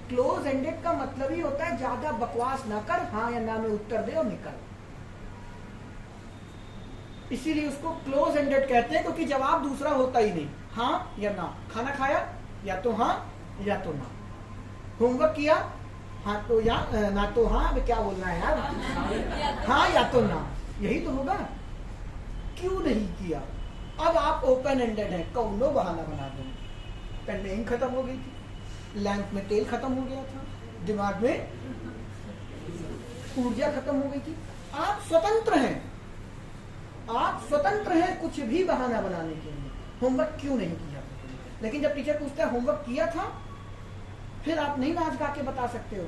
क्लोज एंडेड का मतलब ही होता है ज्यादा बकवास ना कर, हाँ या ना में उत्तर दे और निकल। इसीलिए उसको क्लोज एंडेड कहते हैं, क्योंकि जवाब दूसरा होता ही नहीं, हाँ या ना। खाना खाया या तो हाँ या तो ना। होमवर्क किया हाँ तो या ना तो हाँ। अब क्या बोलना है यार, हाँ या तो ना, यही तो होगा। क्यों नहीं किया? अब आप ओपन एंडेड है, कौनो बहाना बना दो। पेन में इंक खत्म हो गई थी, लैंप में तेल खत्म हो गया था, दिमाग में ऊर्जा खत्म हो गई थी। आप स्वतंत्र हैं, आप स्वतंत्र हैं कुछ भी बहाना बनाने के लिए। होमवर्क क्यों नहीं किया? लेकिन जब टीचर पूछता है होमवर्क किया था, फिर आप नहीं नाच गा के बता सकते हो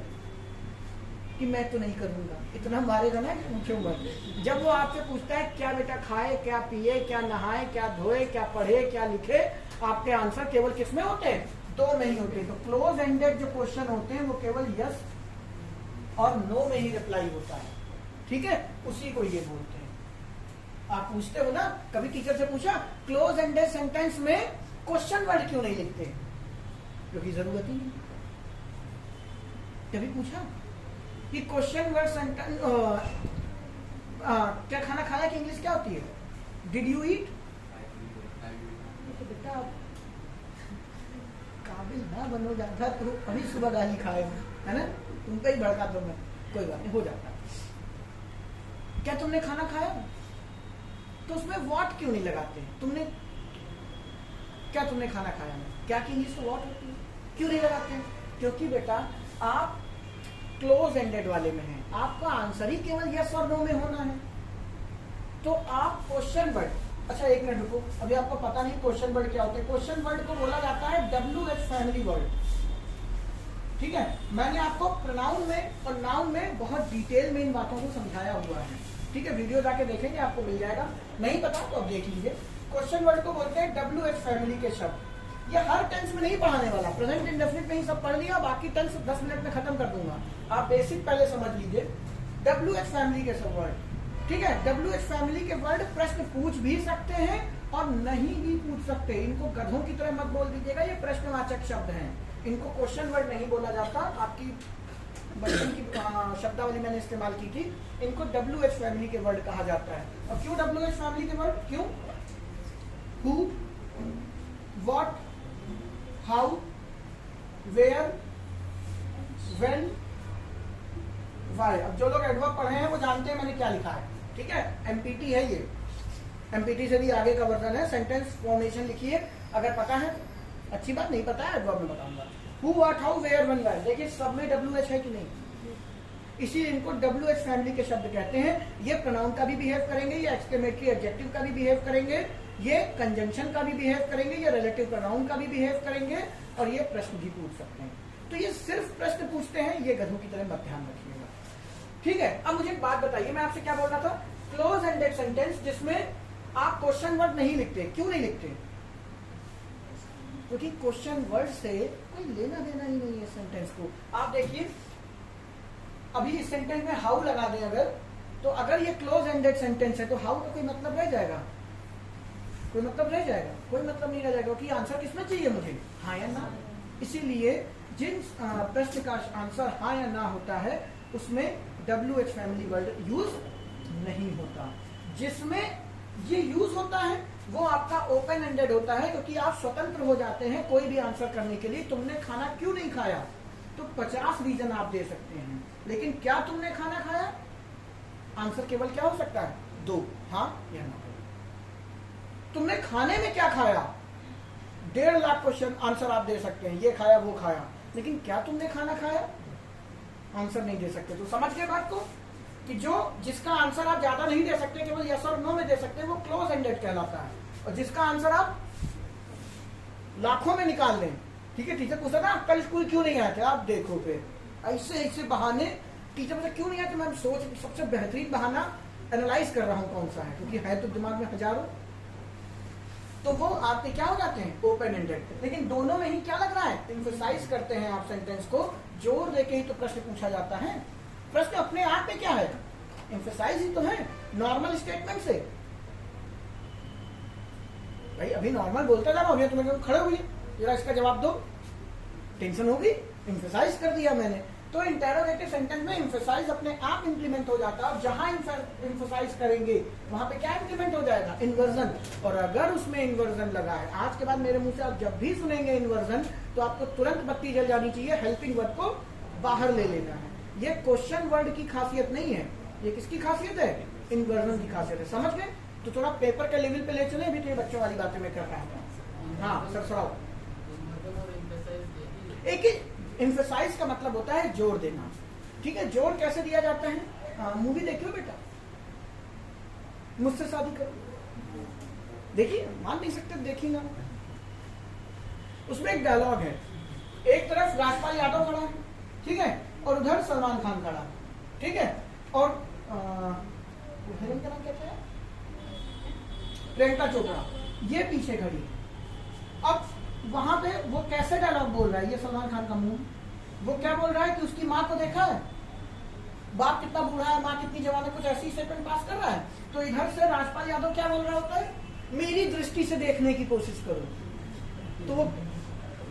कि मैं तो नहीं करूंगा, इतना मारेगा ना कि पूछो मत। जब वो आपसे पूछता है क्या बेटा खाए, क्या पिए, क्या नहाए, क्या धोए, क्या पढ़े, क्या लिखे, आपके आंसर केवल किसमें होते हैं? दो में ही होते हैं। तो क्लोज एंडेड जो क्वेश्चन होते हैं वो केवल यस और नो में ही रिप्लाई होता है, ठीक है? उसी को ये बोलते हैं। आप पूछते हो ना, कभी टीचर से पूछा क्लोज एंडेड सेंटेंस में क्वेश्चन वर्ड क्यों नहीं लिखते? क्योंकि जरूरत ही नहीं। कभी पूछा कि क्वेश्चन वर्ड सेंटेंस क्या खाना खाया की इंग्लिश क्या होती है? Did you eat? तो बेटा काबिल ना बनो जाता तो अभी सुबह गाली खाए, है ना? तुमको ही भड़का दो मैं, कोई बात नहीं, हो जाता। क्या तुमने खाना खाया? तो उसमें व्हाट क्यों नहीं लगाते? तुमने क्या तुमने खाना खाया? क्या की इंग्लिश तो व्हाट होती है, क्यों नहीं लगाते? क्योंकि बेटा आप क्लोज एंडेड वाले में हैं, आपका आंसर ही केवल यस और नो में होना है। तो आप क्वेश्चन वर्ड, अच्छा एक मिनट रुको, अभी आपको पता नहीं क्वेश्चन वर्ड क्या होते हैं। क्वेश्चन वर्ड को बोला जाता है WH फैमिली वर्ड, ठीक है? मैंने आपको प्रोनाउन में और नाउन में बहुत डिटेल में इन बातों को समझाया हुआ है, ठीक है? वीडियो जाके देखेंगे, आपको मिल जाएगा। नहीं पता तो अब देख लीजिए। क्वेश्चन वर्ड को बोलते हैं WH फैमिली के शब्द। ये हर टेंस में नहीं पढ़ाने वाला, प्रेजेंट इंडेफिनिट में ही सब पढ़ लिया, बाकी टेंस 10 मिनट में खत्म कर दूंगा। आप बेसिक पहले समझ लीजिए। WH फैमिली के सब वर्ड, ठीक है? WH फैमिली के वर्ड प्रश्न पूछ भी सकते हैं और नहीं भी पूछ सकते। इनको गधों की तरह मत बोल दीजिएगा, ये प्रश्नवाचक शब्द हैं, इनको क्वेश्चन वर्ड नहीं बोला जाता। आपकी बचपन की शब्दावली मैंने इस्तेमाल की थी, इनको WH फैमिली के वर्ड कहा जाता है। और क्यों WH फैमिली के वर्ड? क्यों? Who, what, how, where, when, why. अब जो लोग एडवर्ब पढ़े हैं वो जानते हैं मैंने क्या लिखा है, ठीक है? MPT है ये, MPT से भी आगे का वर्जन है। सेंटेंस फॉर्मेशन लिखिए, अगर पता है अच्छी बात, नहीं पता है एडवर्ब में बताऊंगा। Who, what, how, where, when, why. देखिए सब में WH है कि नहीं, इसीलिए इनको WH फैमिली के शब्द कहते हैं। ये प्रोनाउन का भी बिहेव करेंगे, ये एक्सक्लेमेटरी एडजेक्टिव का भी बिहेव करेंगे, ये कंजंक्शन का भी बिहेव करेंगे, ये रिलेटिव प्रोनाउन का भी बिहेव करेंगे, और ये प्रश्न भी पूछ सकते हैं। तो ये सिर्फ प्रश्न पूछते हैं, ये गधों की तरह मत ध्यान रखिएगा, ठीक है? अब मुझे एक बात बताइए, मैं आपसे क्या बोल रहा था? क्लोज एंडेड सेंटेंस जिसमें आप क्वेश्चन वर्ड नहीं लिखते। क्यों नहीं लिखते? क्योंकि क्वेश्चन वर्ड से कोई लेना देना ही नहीं है सेंटेंस को। आप देखिए अभी इस सेंटेंस में हाउ लगा दें अगर, तो अगर ये क्लोज एंडेड सेंटेंस है तो हाउ का कोई मतलब रह जाएगा? कोई मतलब रह जाएगा? कोई मतलब नहीं रह जाएगा, क्योंकि आंसर किसमें चाहिए मुझे? हाँ या ना। इसीलिए जिन प्रश्न का आंसर हाँ या ना होता है उसमें WH फैमिली वर्ड यूज नहीं होता। जिसमें ये यूज होता है वो आपका ओपन एंडेड होता है, क्योंकि आप स्वतंत्र हो जाते हैं कोई भी आंसर करने के लिए। तुमने खाना क्यों नहीं खाया? तो 50 रीजन आप दे सकते हैं, लेकिन क्या तुमने खाना खाया? आंसर केवल क्या हो सकता है? 2, हाँ या ना। तुमने खाने में क्या खाया? 1.5 लाख क्वेश्चन आंसर आप दे सकते हैं, ये खाया वो खाया, लेकिन क्या तुमने खाना खाया? आंसर नहीं दे सकते। तो समझ गए बात को कि जो जिसका आंसर आप ज्यादा नहीं दे सकते, केवल यस और नो में दे सकते हैं, वो क्लोज एंडेड कहलाता है। और जिसका आंसर आप लाखों में निकाल लें। ठीक है, टीचर पूछता था कल स्कूल क्यों नहीं आए थे, आप देखो फिर ऐसे ऐसे बहाने। टीचर पूछता क्यों नहीं आए थे, मैं सोच सबसे बेहतरीन बहाना एनालाइज कर रहा हूँ कौन सा है, क्योंकि है तो दिमाग में हजारों। तो वो आपके क्या हो जाते हैं, ओपन एंडेड। लेकिन दोनों में ही क्या लग रहा है, एम्फसाइज करते हैं आप सेंटेंस को, जोर देके ही तो प्रश्न पूछा जाता है। प्रश्न अपने आप में क्या है, एम्फसाइज ही तो है नॉर्मल स्टेटमेंट से। भाई अभी नॉर्मल बोलता था, अभी तुम्हें खड़े हुई जरा इसका जवाब दो, टेंशन होगी, एम्फसाइज कर दिया मैंने। तो इंटेरोगेटिव सेंटेंस में एम्फसाइज अपने आप इंप्लीमेंट हो जाता है, और जहां एम्फसाइज करेंगे वहां पे क्या इंप्लीमेंट हो जाएगा, इन्वर्जन। और अगर उसमें इन्वर्जन लगा है, आज के बाद मेरे मुंह से आप जब भी सुनेंगे इन्वर्जन, तो आपको तुरंत बत्ती जल जानी चाहिए, हेल्पिंग वर्ड को बाहर ले लेना है। ये क्वेश्चन वर्ड की खासियत नहीं है, ये किसकी खासियत है, इन्वर्जन की खासियत है। समझ गए? तो थोड़ा पेपर के लेवल पे ले चले, अभी तो ये बच्चों वाली बातें मैं कर रहा हूँ। हाँ सर सुनाओ। एक ही एम्फसाइज का मतलब होता है जोर देना। ठीक है, जोर कैसे दिया जाता है, मूवी देखियो बेटा, मुझसे शादी करो, देखिए, मान नहीं सकते, देखी ना। उसमें एक डायलॉग है, एक तरफ राजपाल यादव खड़ा है, ठीक है, और उधर सलमान खान खड़ा है, ठीक है, और हीरोइन का नाम क्या है, प्रियंका चोपड़ा, ये पीछे खड़ी है। अब वहां पे वो कैसे डायलॉग बोल रहा है, ये सलमान खान का मुंह, वो क्या बोल रहा है कि उसकी माँ को देखा है, बाप कितना बूढ़ा है, माँ कितनी जवान है, कुछ ऐसी स्टेटमेंट पास कर रहा है। तो इधर से राजपाल यादव क्या बोल रहा होता है, मेरी दृष्टि से देखने की कोशिश करो। तो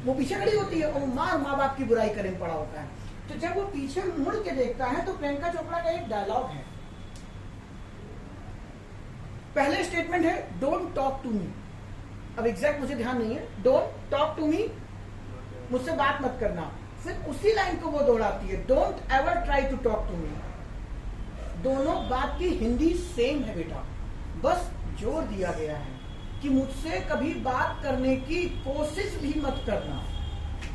वो पीछे खड़ी होती है और माँ बाप की बुराई करने पड़ा होता है। तो जब वो पीछे मुड़ के देखता है, तो प्रियंका चोपड़ा का एक डायलॉग है, पहले स्टेटमेंट है डोंट टॉक टू मी, अब एग्जैक्ट मुझे ध्यान नहीं है, डोंट टॉक टू मी, मुझसे बात मत करना। फिर उसी लाइन को वो दोहराती है, don't ever try to talk to me. दोनों बात की हिंदी सेम है बेटा, बस जोर दिया गया है कि मुझसे कभी बात करने की कोशिश भी मत करना,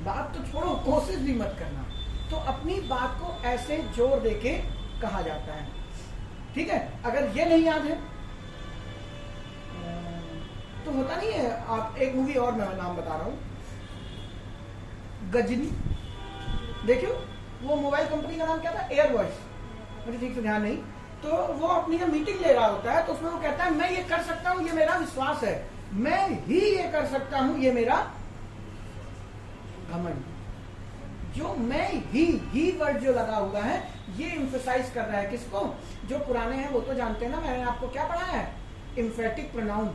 बात तो छोड़ो कोशिश भी मत करना। तो अपनी बात को ऐसे जोर देके कहा जाता है। ठीक है, अगर ये नहीं याद है तो होता नहीं है। आप एक मूवी और मैं नाम बता रहा हूं, गजनी, देखियो, वो मोबाइल कंपनी का नाम क्या था, एयर वॉइस, मुझे ठीक से ध्यान नहीं। तो वो अपनी जब मीटिंग ले रहा होता है, तो उसमें वो कहता है मैं ये कर सकता हूं, ये मेरा विश्वास है, मैं ही ये कर सकता हूं, ये मेरा घमंड। जो मैं ही वर्ड जो लगा हुआ है, ये एम्फसाइज कर रहा है किसको, जो पुराने हैं वो तो जानते हैं ना, मैंने आपको क्या पढ़ाया है, एम्फेटिक प्रोनाउन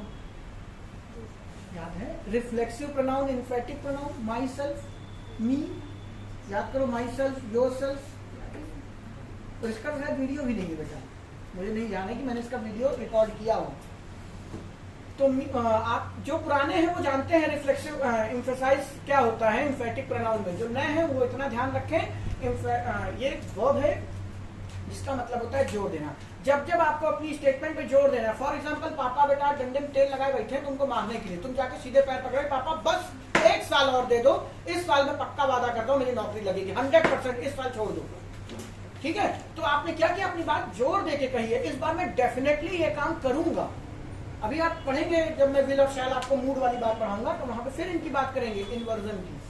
याद है, reflexive pronoun, emphatic pronoun, myself, me, याद करो, माई सेल्फ, योर सेल्फ। तो इसका शायद वीडियो भी नहीं है बेटा, मुझे नहीं जाना है कि मैंने इसका वीडियो रिकॉर्ड किया हो। तो आप जो पुराने हैं वो जानते हैं रिफ्लेक्सिव एम्फसाइज क्या होता है एम्फेटिक प्रोनाउन में। जो नए हैं वो इतना ध्यान रखें, ये वर्ब है जिसका मतलब होता है जोर देना। जब जब आपको अपनी स्टेटमेंट पे जोर देना है, फॉर एग्जांपल पापा बेटा डंडे में तेल लगाए बैठे हैं तुमको मारने के लिए, तुम जाके सीधे पैर पकड़े, पापा बस 1 साल और दे दो, इस साल में पक्का वादा करता हूं मेरी नौकरी लगेगी 100%, इस साल छोड़ दो। ठीक है, तो आपने क्या किया, अपनी बात जोर देके कही है, इस बार मैं डेफिनेटली ये काम करूंगा। अभी आप पढ़ेंगे, जब मैं विल और शैल आपको मूड वाली बात पढ़ाऊंगा, तो वहां पे फिर इनकी बात करेंगे, इन्वर्जन की।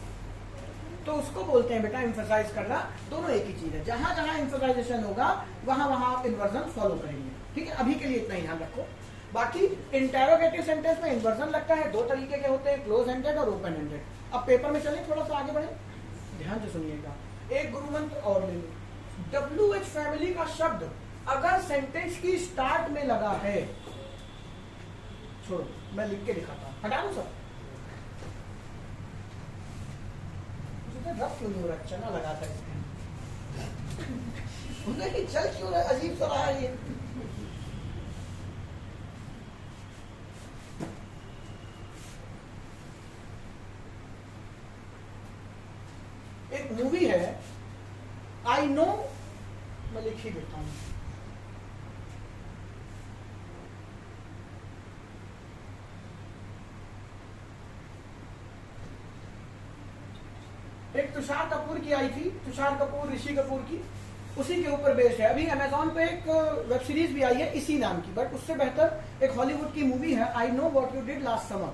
तो उसको बोलते हैं बेटा एम्फसाइज करना, दोनों एक ही चीज है। जहां जहां एम्फसाइजेशन होगा वहां वहां आप इन्वर्जन फॉलो करेंगे। ठीक है, अभी के लिए इतना ही ध्यान रखो। बाकी इंटेरोगेटिव सेंटेंस में इन्वर्जन लगता है, 2 तरीके के होते हैं, क्लोज एंडेड और ओपन एंडेड। अब पेपर में चलिए थोड़ा सा आगे बढ़े, ध्यान से सुनिएगा। एक गुरु मंत्र और ले लो, WH फैमिली का शब्द अगर सेंटेंस की स्टार्ट में लगा है, छोड़ो मैं लिख के दिखाता हूं, हटा दो सब, रफ क्यों नहीं हो रहा, चना लगाता है नहीं, चल क्यों रहा, अजीब सा रहा है ये। एक मूवी है आई नो, मैं लिख ही देता हूं, एक तुषार कपूर की आई थी, तुषार कपूर ऋषि कपूर की, उसी के ऊपर बेस्ड है। अभी अमेजोन पे एक वेब सीरीज भी आई है इसी नाम की, बट उससे बेहतर एक हॉलीवुड की मूवी है I know what you did last summer.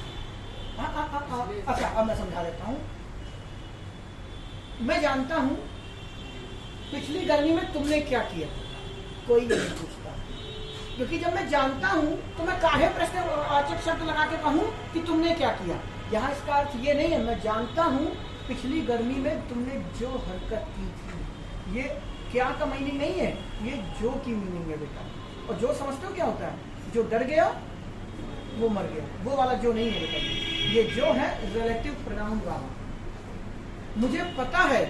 अच्छा अब मैं समझा देता हूँ। मैं जानता हूँ पिछली गर्मी में तुमने क्या किया, कोई नहीं पूछता, क्योंकि जब मैं जानता हूँ तो मैं काहे प्रश्नवाचक शब्द लगा के कहूँ कि तुमने क्या किया। यहाँ इसका अर्थ ये नहीं है, मैं जानता हूँ पिछली गर्मी में तुमने जो हरकत की थी। ये क्या का मीनिंग नहीं है, ये जो की मीनिंग है बेटा। और जो समझते हो क्या होता है, जो डर गया वो मर गया, वो वाला जो नहीं है बेटा। ये जो है रिलेटिव प्रोनाउन वाला। मुझे पता है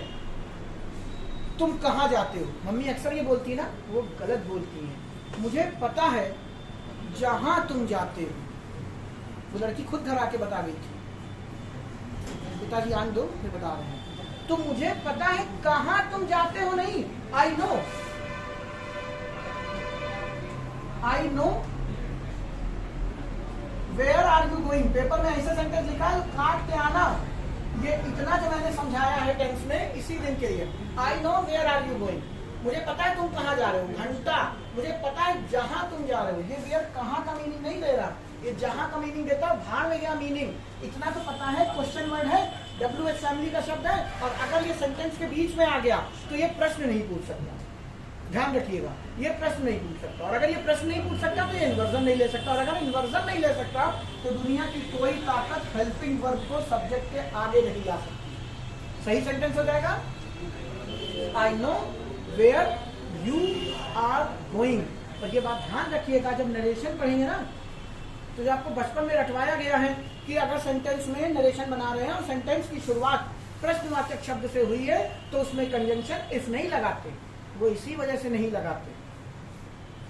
तुम कहाँ जाते हो, मम्मी अक्सर ये बोलती है ना, वो गलत बोलती है। मुझे पता है जहां तुम जाते हो। वो लड़की खुद घर आके बता गई थी, पिताजी आन दो मैं बता रहे हैं। तो मुझे पता है कहाँ तुम जाते हो नहीं, I know where are you going. Paper में ऐसा सेंटेंस लिखा है, काट के आना। ये इतना जो मैंने समझाया है टेंस में इसी दिन के लिए। I know where are you going, मुझे पता है तुम कहाँ जा रहे हो। घंटा, मुझे पता है जहां तुम जा रहे हो। ये वेयर कहाँ का मीनिंग नहीं दे रहा, ये जहां का मीनिंग देता है। भाड़ में गया मीनिंग इतना तो पता है, क्वेश्चन वर्ड है, WH फैमिली का शब्द है। और अगर ये सेंटेंस के बीच में आ गया तो ये प्रश्न नहीं पूछ सकता, ध्यान रखिएगा, ये प्रश्न नहीं पूछ सकता। और अगर ये प्रश्न नहीं पूछ सकता तो ये इन्वर्जन नहीं ले सकता। और अगर इन्वर्जन नहीं ले सकता तो दुनिया की कोई ताकत हेल्पिंग वर्ब को सब्जेक्ट के आगे नहीं ला सकती। सही सेंटेंस हो जाएगा, I know where you are going. और ये बात ध्यान रखिएगा, जब नरेशन पढ़ेंगे ना, तो जो आपको बचपन में रटवाया गया है कि अगर सेंटेंस में नरेशन बना रहे हैं और सेंटेंस की शुरुआत प्रश्नवाचक शब्द से हुई है तो उसमें कंजंक्शन इफ नहीं लगाते। वो इसी वजह से नहीं लगाते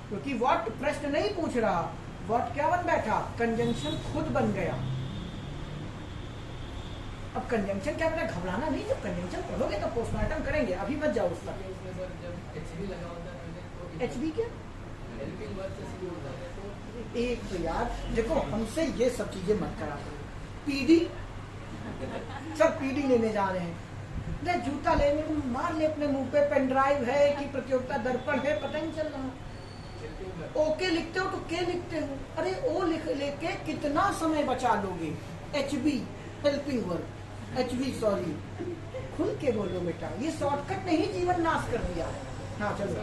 क्योंकि व्हाट प्रश्न नहीं पूछ रहा, व्हाट क्या बन बैठा, कंजंक्शन खुद बन गया। अब कंजंक्शन क्या बना, घबराना नहीं, जब कंजंक्शन पढ़ोगे तो पोस्टमार्टम करेंगे, अभी मत जाओ उस तक। HB क्या, एक तो यार देखो, हमसे ये सब चीजें मत करा। PD, सब PD लेने जा रहे हैं, जूता लेने मार ले अपने मुंह पे। पेन ड्राइव है कि प्रतियोगिता दर्पण है, पता नहीं चल रहा। ओके लिखते हो तो के लिखते हो, अरे ओ लिख लेके कितना समय बचा लोगे। HB helping verb, HB sorry, खुल के बोलो बेटा, ये शॉर्टकट नहीं जीवन नाश कर दिया। हाँ चलो,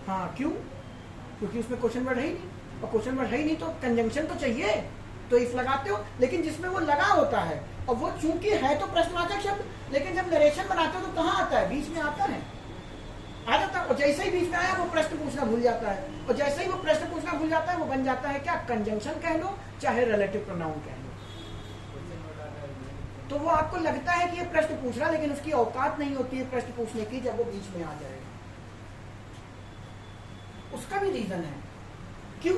हाँ क्यों, क्योंकि उसमें क्वेश्चन वर्ड है ही नहीं, और क्वेश्चन वर्ड है ही नहीं तो कंजंक्शन तो चाहिए, तो इफ लगाते हो। लेकिन जिसमें वो लगा होता है, और वो चूंकि है तो प्रश्नवाचक शब्द, लेकिन जब नरेशन बनाते हो तो कहाँ आता है, बीच में आता है, आ जाता है। और जैसे ही बीच में आया वो प्रश्न पूछना भूल जाता है, और जैसे ही वो प्रश्न पूछना भूल जाता है वो बन जाता है क्या, कंजंक्शन कह लो चाहे रिलेटिव प्रोनाउन कह लो। तो वो आपको लगता है कि ये प्रश्न पूछ रहा, लेकिन उसकी औकात नहीं होती है प्रश्न पूछने की जब वो बीच में आ जाएगा। उसका भी रीजन है, क्यों,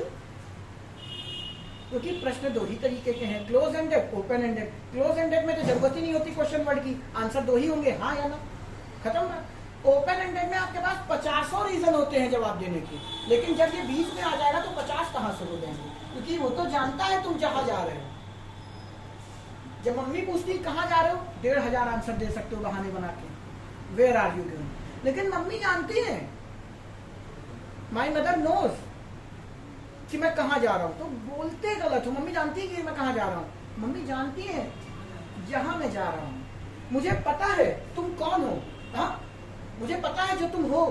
क्योंकि प्रश्न दो ही तरीके के हैं, close ended, open ended. Close ended में तो जरूरत ही नहीं होती क्वेश्चन वर्ड की, आंसर दो ही होंगे, हाँ या ना, खत्म ना। ओपन एंडेड में आपके पास 50 रीजन होते हैं जवाब देने के, लेकिन जब ये बीच में आ जाएगा तो 50 कहां से हो जाएंगे, क्योंकि वो तो जानता है तुम जहां जा रहे हो। जब मम्मी पूछती कहाँ जा रहे हो, 1500 आंसर दे सकते हो बहाने बना के, वेयर आर यू गोइंग। लेकिन मम्मी जानती है, माई मदर नोज कि मैं कहाँ जा रहा हूँ, तो बोलते गलत हो। मम्मी जानती है कि मैं कहाँ जा रहा हूँ, मम्मी जानती है जहां मैं जा रहा हूँ। मुझे पता है तुम कौन हो, हाँ मुझे पता है जो तुम हो।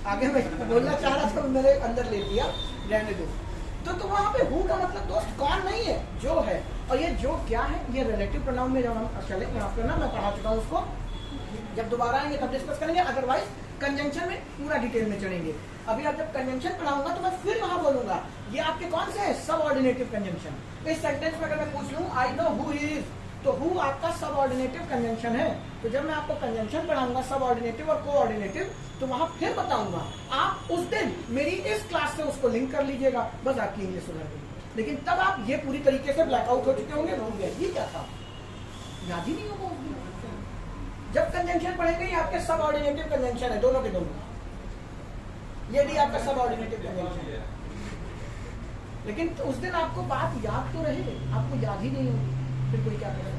आगे मैं बोलना चाह रहा था, मेरे अंदर ले दिया, रहने दो। तो वहां पे हु का मतलब दोस्त कौन नहीं है, जो है। और ये जो क्या है, ये रिलेटिव प्रोनाउन में जब हम चले यहाँ पे ना, मैं पढ़ा चुका हूँ उसको, जब दोबारा आएंगे तब डिस्कस करेंगे, अदरवाइज कंजंक्शन में पूरा डिटेल में चढ़ेंगे। अभी आप जब कंजंक्शन पढ़ाऊंगा तो मैं फिर वहां बोलूंगा ये आपके कौन से है, सबऑर्डिनेटिव कंजंक्शन। इस सेंटेंस में अगर मैं पूछ लूं आई नो हु इज, तो हु आपका सबऑर्डिनेटिव कंजंक्शन है। तो जब मैं आपको कंजंक्शन पढ़ाऊंगा सबऑर्डिनेटिव और कोऑर्डिनेटिव, तो वहां फिर बताऊंगा। आप उस दिन मेरी इस क्लास से उसको लिंक कर लीजिएगा, बस आपकी इंग्लिश सुधर गई। लेकिन तब आप ये पूरी तरीके से ब्लैकआउट हो चुके होंगे, भूल गए ये क्या था, याद ही नहीं होगा उस दिन। जब कंजंक्शन पढ़ेंगे ये आपके सबऑर्डिनेटिव कंजंक्शन है, दोनों के दोनों, ये भी आपका सबऑर्डिनेटिव कंजंक्शन है। लेकिन उस दिन आपको बात याद तो रहे, आपको याद ही नहीं होगी, फिर कोई क्या करेगा।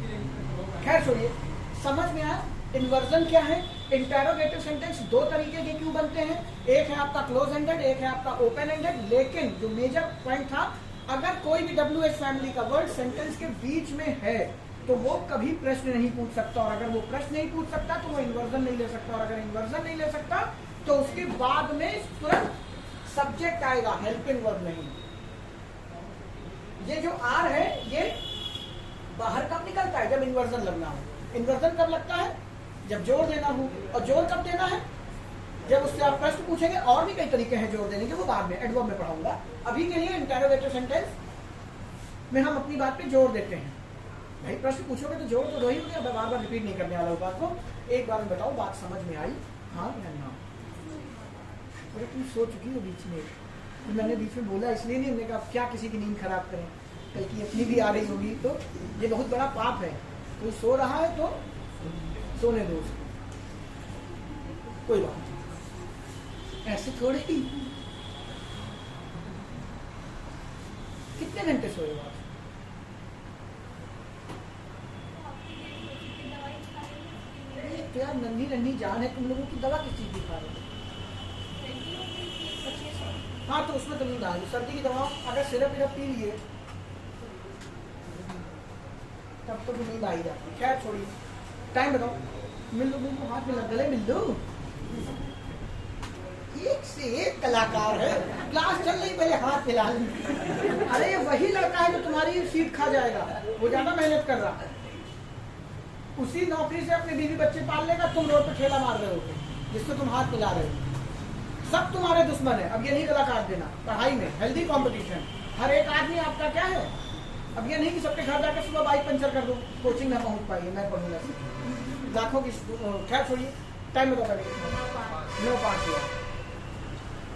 खैर छोड़िए, समझ में आया इन्वर्जन क्या है? इंटेरोगेटिव सेंटेंस दो तरीके के क्यों बनते हैं, एक है आपका क्लोज एंडेड, एक है आपका ओपन एंडेड। लेकिन जो मेजर पॉइंट था, अगर कोई भी WH फैमिली का वर्ड सेंटेंस के बीच में है तो वो कभी प्रश्न नहीं पूछ सकता, और अगर वो प्रश्न नहीं पूछ सकता तो वो इन्वर्जन नहीं ले सकता, और अगर इन्वर्जन नहीं ले सकता तो उसके बाद में तुरंत सब्जेक्ट आएगा, हेल्पिंग वर्ब नहीं। ये जो आर है ये बाहर कब निकलता है? जब इन्वर्जन लगना हो। इन्वर्जन कब लगता है? जब जोर देना हो। और जोर कब देना है? जब उससे आप प्रश्न पूछेंगे। और भी कई तरीके हैं जोर देने के, वो बाद में एडवर्ब में पढ़ाऊंगा। अभी के लिए इंटेरोगेटिव सेंटेंस में हम अपनी बात पे जोर देते हैं। भाई प्रश्न पूछोगे तो जोर तो दो ही हो गया, बार बार रिपीट नहीं करने वाला हूँ बात को। एक बार में बताओ बात समझ में आई, हाँ या ना? अरे तुम सो चुकी हो बीच में, मैंने बीच में बोला इसलिए नहीं, हमने कहा क्या किसी की नींद खराब करें, कल की अपनी भी आ रही होगी तो ये बहुत बड़ा पाप है। कोई सो रहा है तो सोने दो उसको, कोई बात नहीं, ऐसे थोड़े ही। कितने घंटे सोए हो आप? तो यार नन्ही नन्ही जान है तुम लोगों की, दवा किस चीज की खा रहे हो? हाँ तो उसमें तो नींद आ रही, सर्दी की दवा अगर सिरप विरप पी लिए तब तो नींद आ ही जाती। खैर छोड़िए, टाइम बताओ। मिल लो, हाथ मिला, गले मिल लो। एक से एक कलाकार है, क्लास चल रही पहले हाथ मिला। अरे ये वही लड़का है जो तुम्हारी सीट खा जाएगा, वो ज्यादा मेहनत कर रहा है, उसी नौकरी से अपने बीवी बच्चे पाल लेगा, तुम रोड पे ठेला मार रहे हो जिसको तुम हाथ मिला रहे हो। सब तुम्हारे दुश्मन है। अब ये नहीं गला काट देना, पढ़ाई में हेल्दी कंपटीशन, हर एक आदमी आपका क्या है। अब ये नहीं कि सबके घर जाकर सुबह बाइक पंचर कर दो, कोचिंग ना पहुंच पाइए, मैं पढ़ूंगा लाखों की। खैर छोड़िए, टाइम बता पड़ेगा 9:05 हुआ।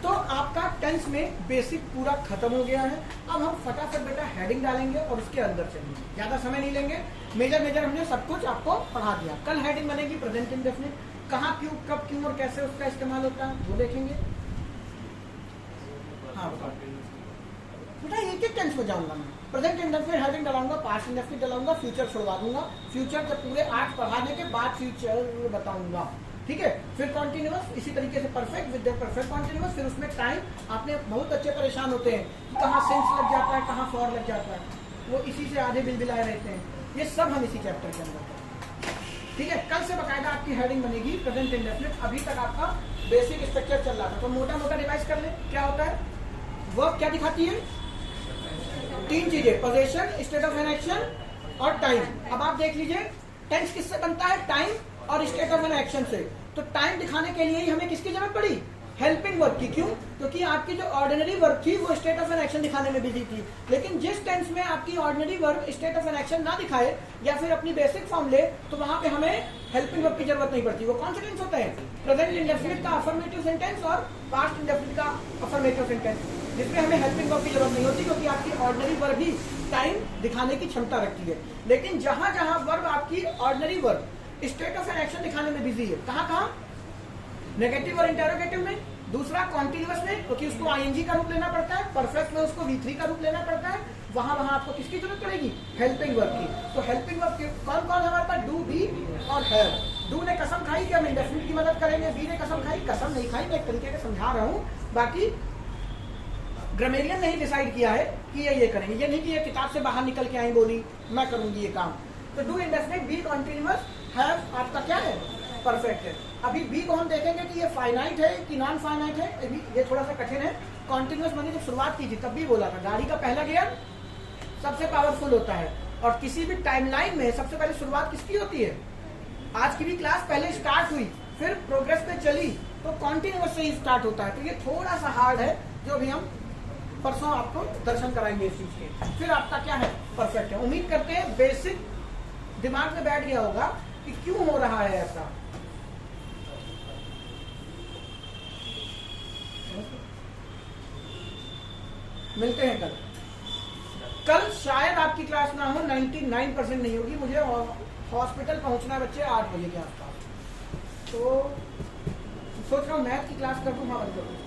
तो आपका टेंस में बेसिक पूरा खत्म हो गया है। अब हम फटाफट बेटा हेडिंग डालेंगे और उसके अंदर चलेंगे, ज्यादा समय नहीं लेंगे। मेजर हमने सब कुछ आपको पढ़ा दिया। कल हेडिंग बनेगी प्रेजेंट इंडेफिनिट, कहाँ क्यों कब क्यों और कैसे उसका इस्तेमाल होता है वो देखेंगे। हाँ बेटा एक एक टेंस में जाऊंगा मैं। प्रेजेंट इंडेफिनिट हेडिंग डालूंगा, पास्ट इंडेफिनिट डालूंगा, फ्यूचर छोड़वा दूंगा। फ्यूचर के पूरे 8 पढ़ाने के बाद फ्यूचर बताऊंगा, ठीक है। फिर कॉन्टिन्यूअस इसी तरीके से परफेक्ट विद परफेक्ट कॉन्टिन्यूअस। फिर उसमें टाइम, आपने बहुत अच्छे परेशान होते हैं कि कहाँ सेंस लग जाता है, कहाँ फॉर लग जाता है, वो इसी से आधे बिलबिलाए रहते हैं। ये सब हम इसी चैप्टर के अंदर, ठीक है। कल से बकायदा आपकी हेडिंग बनेगी प्रेजेंट इंडेफिनिट। अभी तक आपका बेसिक स्ट्रक्चर चल रहा था, तो मोटा मोटा रिवाइज कर ले। क्या होता है वर्ब, क्या दिखाती है? 3 चीजें, position, state of an action और टाइम। अब आप देख लीजिए टेंस किससे बनता है? टाइम और स्टेट ऑफ एन एक्शन से। तो टाइम दिखाने के लिए ही हमें किसकी जरूरत पड़ी? हेल्पिंग वर्ब की। क्यों? क्योंकि आपकी जो ऑर्डिनरी वर्ब थी वो स्टेट ऑफ एन एक्शन दिखाने में बिजी थी। लेकिन जिस टेंस में आपकी ordinary verb state of an action ना दिखाए या फिर अपनी बेसिक फॉर्म ले, तो वहां पे हमें हेल्पिंग वर्ब की जरूरत नहीं पड़ती। वो कौन से टेंस होते हैं? प्रेजेंट इंडेफिनिट का अफर्मेटिव सेंटेंस और पास्ट इंडेफिनिट का अफर्मेटिव सेंटेंस, जिसमें हमें हेल्पिंग वर्ब की जरूरत नहीं होती, क्योंकि आपकी ऑर्डिनरी वर्ब ही टाइम दिखाने की क्षमता रखती है। लेकिन जहां जहां वर्ब आपकी ordinary verb state of an action दिखाने में बिजी है, कहाँ कहाँ? नेगेटिव और इंटेरोगेटिव में। दूसरा कॉन्टिन्यूअस में, क्योंकि उसको आईएनजी का रूप लेना पड़ता है। परफेक्ट में उसको V3 का रूप लेना पड़ता है। वहां आपको किसकी जरूरत पड़ेगी? हेल्पिंग वर्ब की। तो हेल्पिंग वर्ब कौन कौन हमारे पास? डू, बी और हैव। डू ने कसम खाई कि हम इंडेफिनिट की मदद करेंगे, बी ने कसम खाई, कसम नहीं खाई, मैं एक तरीके से समझा रहा हूँ। बाकी ग्रामेरियन नहीं डिसाइड किया है कि ये करेंगे। ये नहीं कि ये किताब से बाहर निकल के आई बोली मैं करूंगी ये काम। तो do indefinite, be continuous, have आपका क्या है? परफेक्ट है। अभी बी को हम देखेंगे कि ये फाइनाइट है कि नॉन फाइनाइट है, ये थोड़ा सा कठिन है। कॉन्टिन्यूअस मैंने जब शुरुआत की थी तब भी बोला था, गाड़ी का पहला गियर सबसे पावरफुल होता है, और किसी भी टाइमलाइन में सबसे पहले शुरुआत किसकी होती है? आज की भी क्लास पहले स्टार्ट हुई, फिर प्रोग्रेस पे चली, तो कॉन्टिन्यूअस से ही स्टार्ट होता है। तो ये थोड़ा सा हार्ड है, जो अभी हम परसों आपको दर्शन कराएंगे इस चीज के। फिर आपका क्या है? परफेक्ट है। उम्मीद करते हैं बेसिक दिमाग में बैठ गया होगा कि क्यों हो रहा है ऐसा। मिलते हैं कल। कल शायद आपकी क्लास ना हो, 99% नहीं होगी। मुझे हॉस्पिटल पहुंचना है बच्चे 8 बजे के आसपास, तो सोच रहा हूँ मैथ की क्लास कर दूँ, वहां बंद कर दूँ।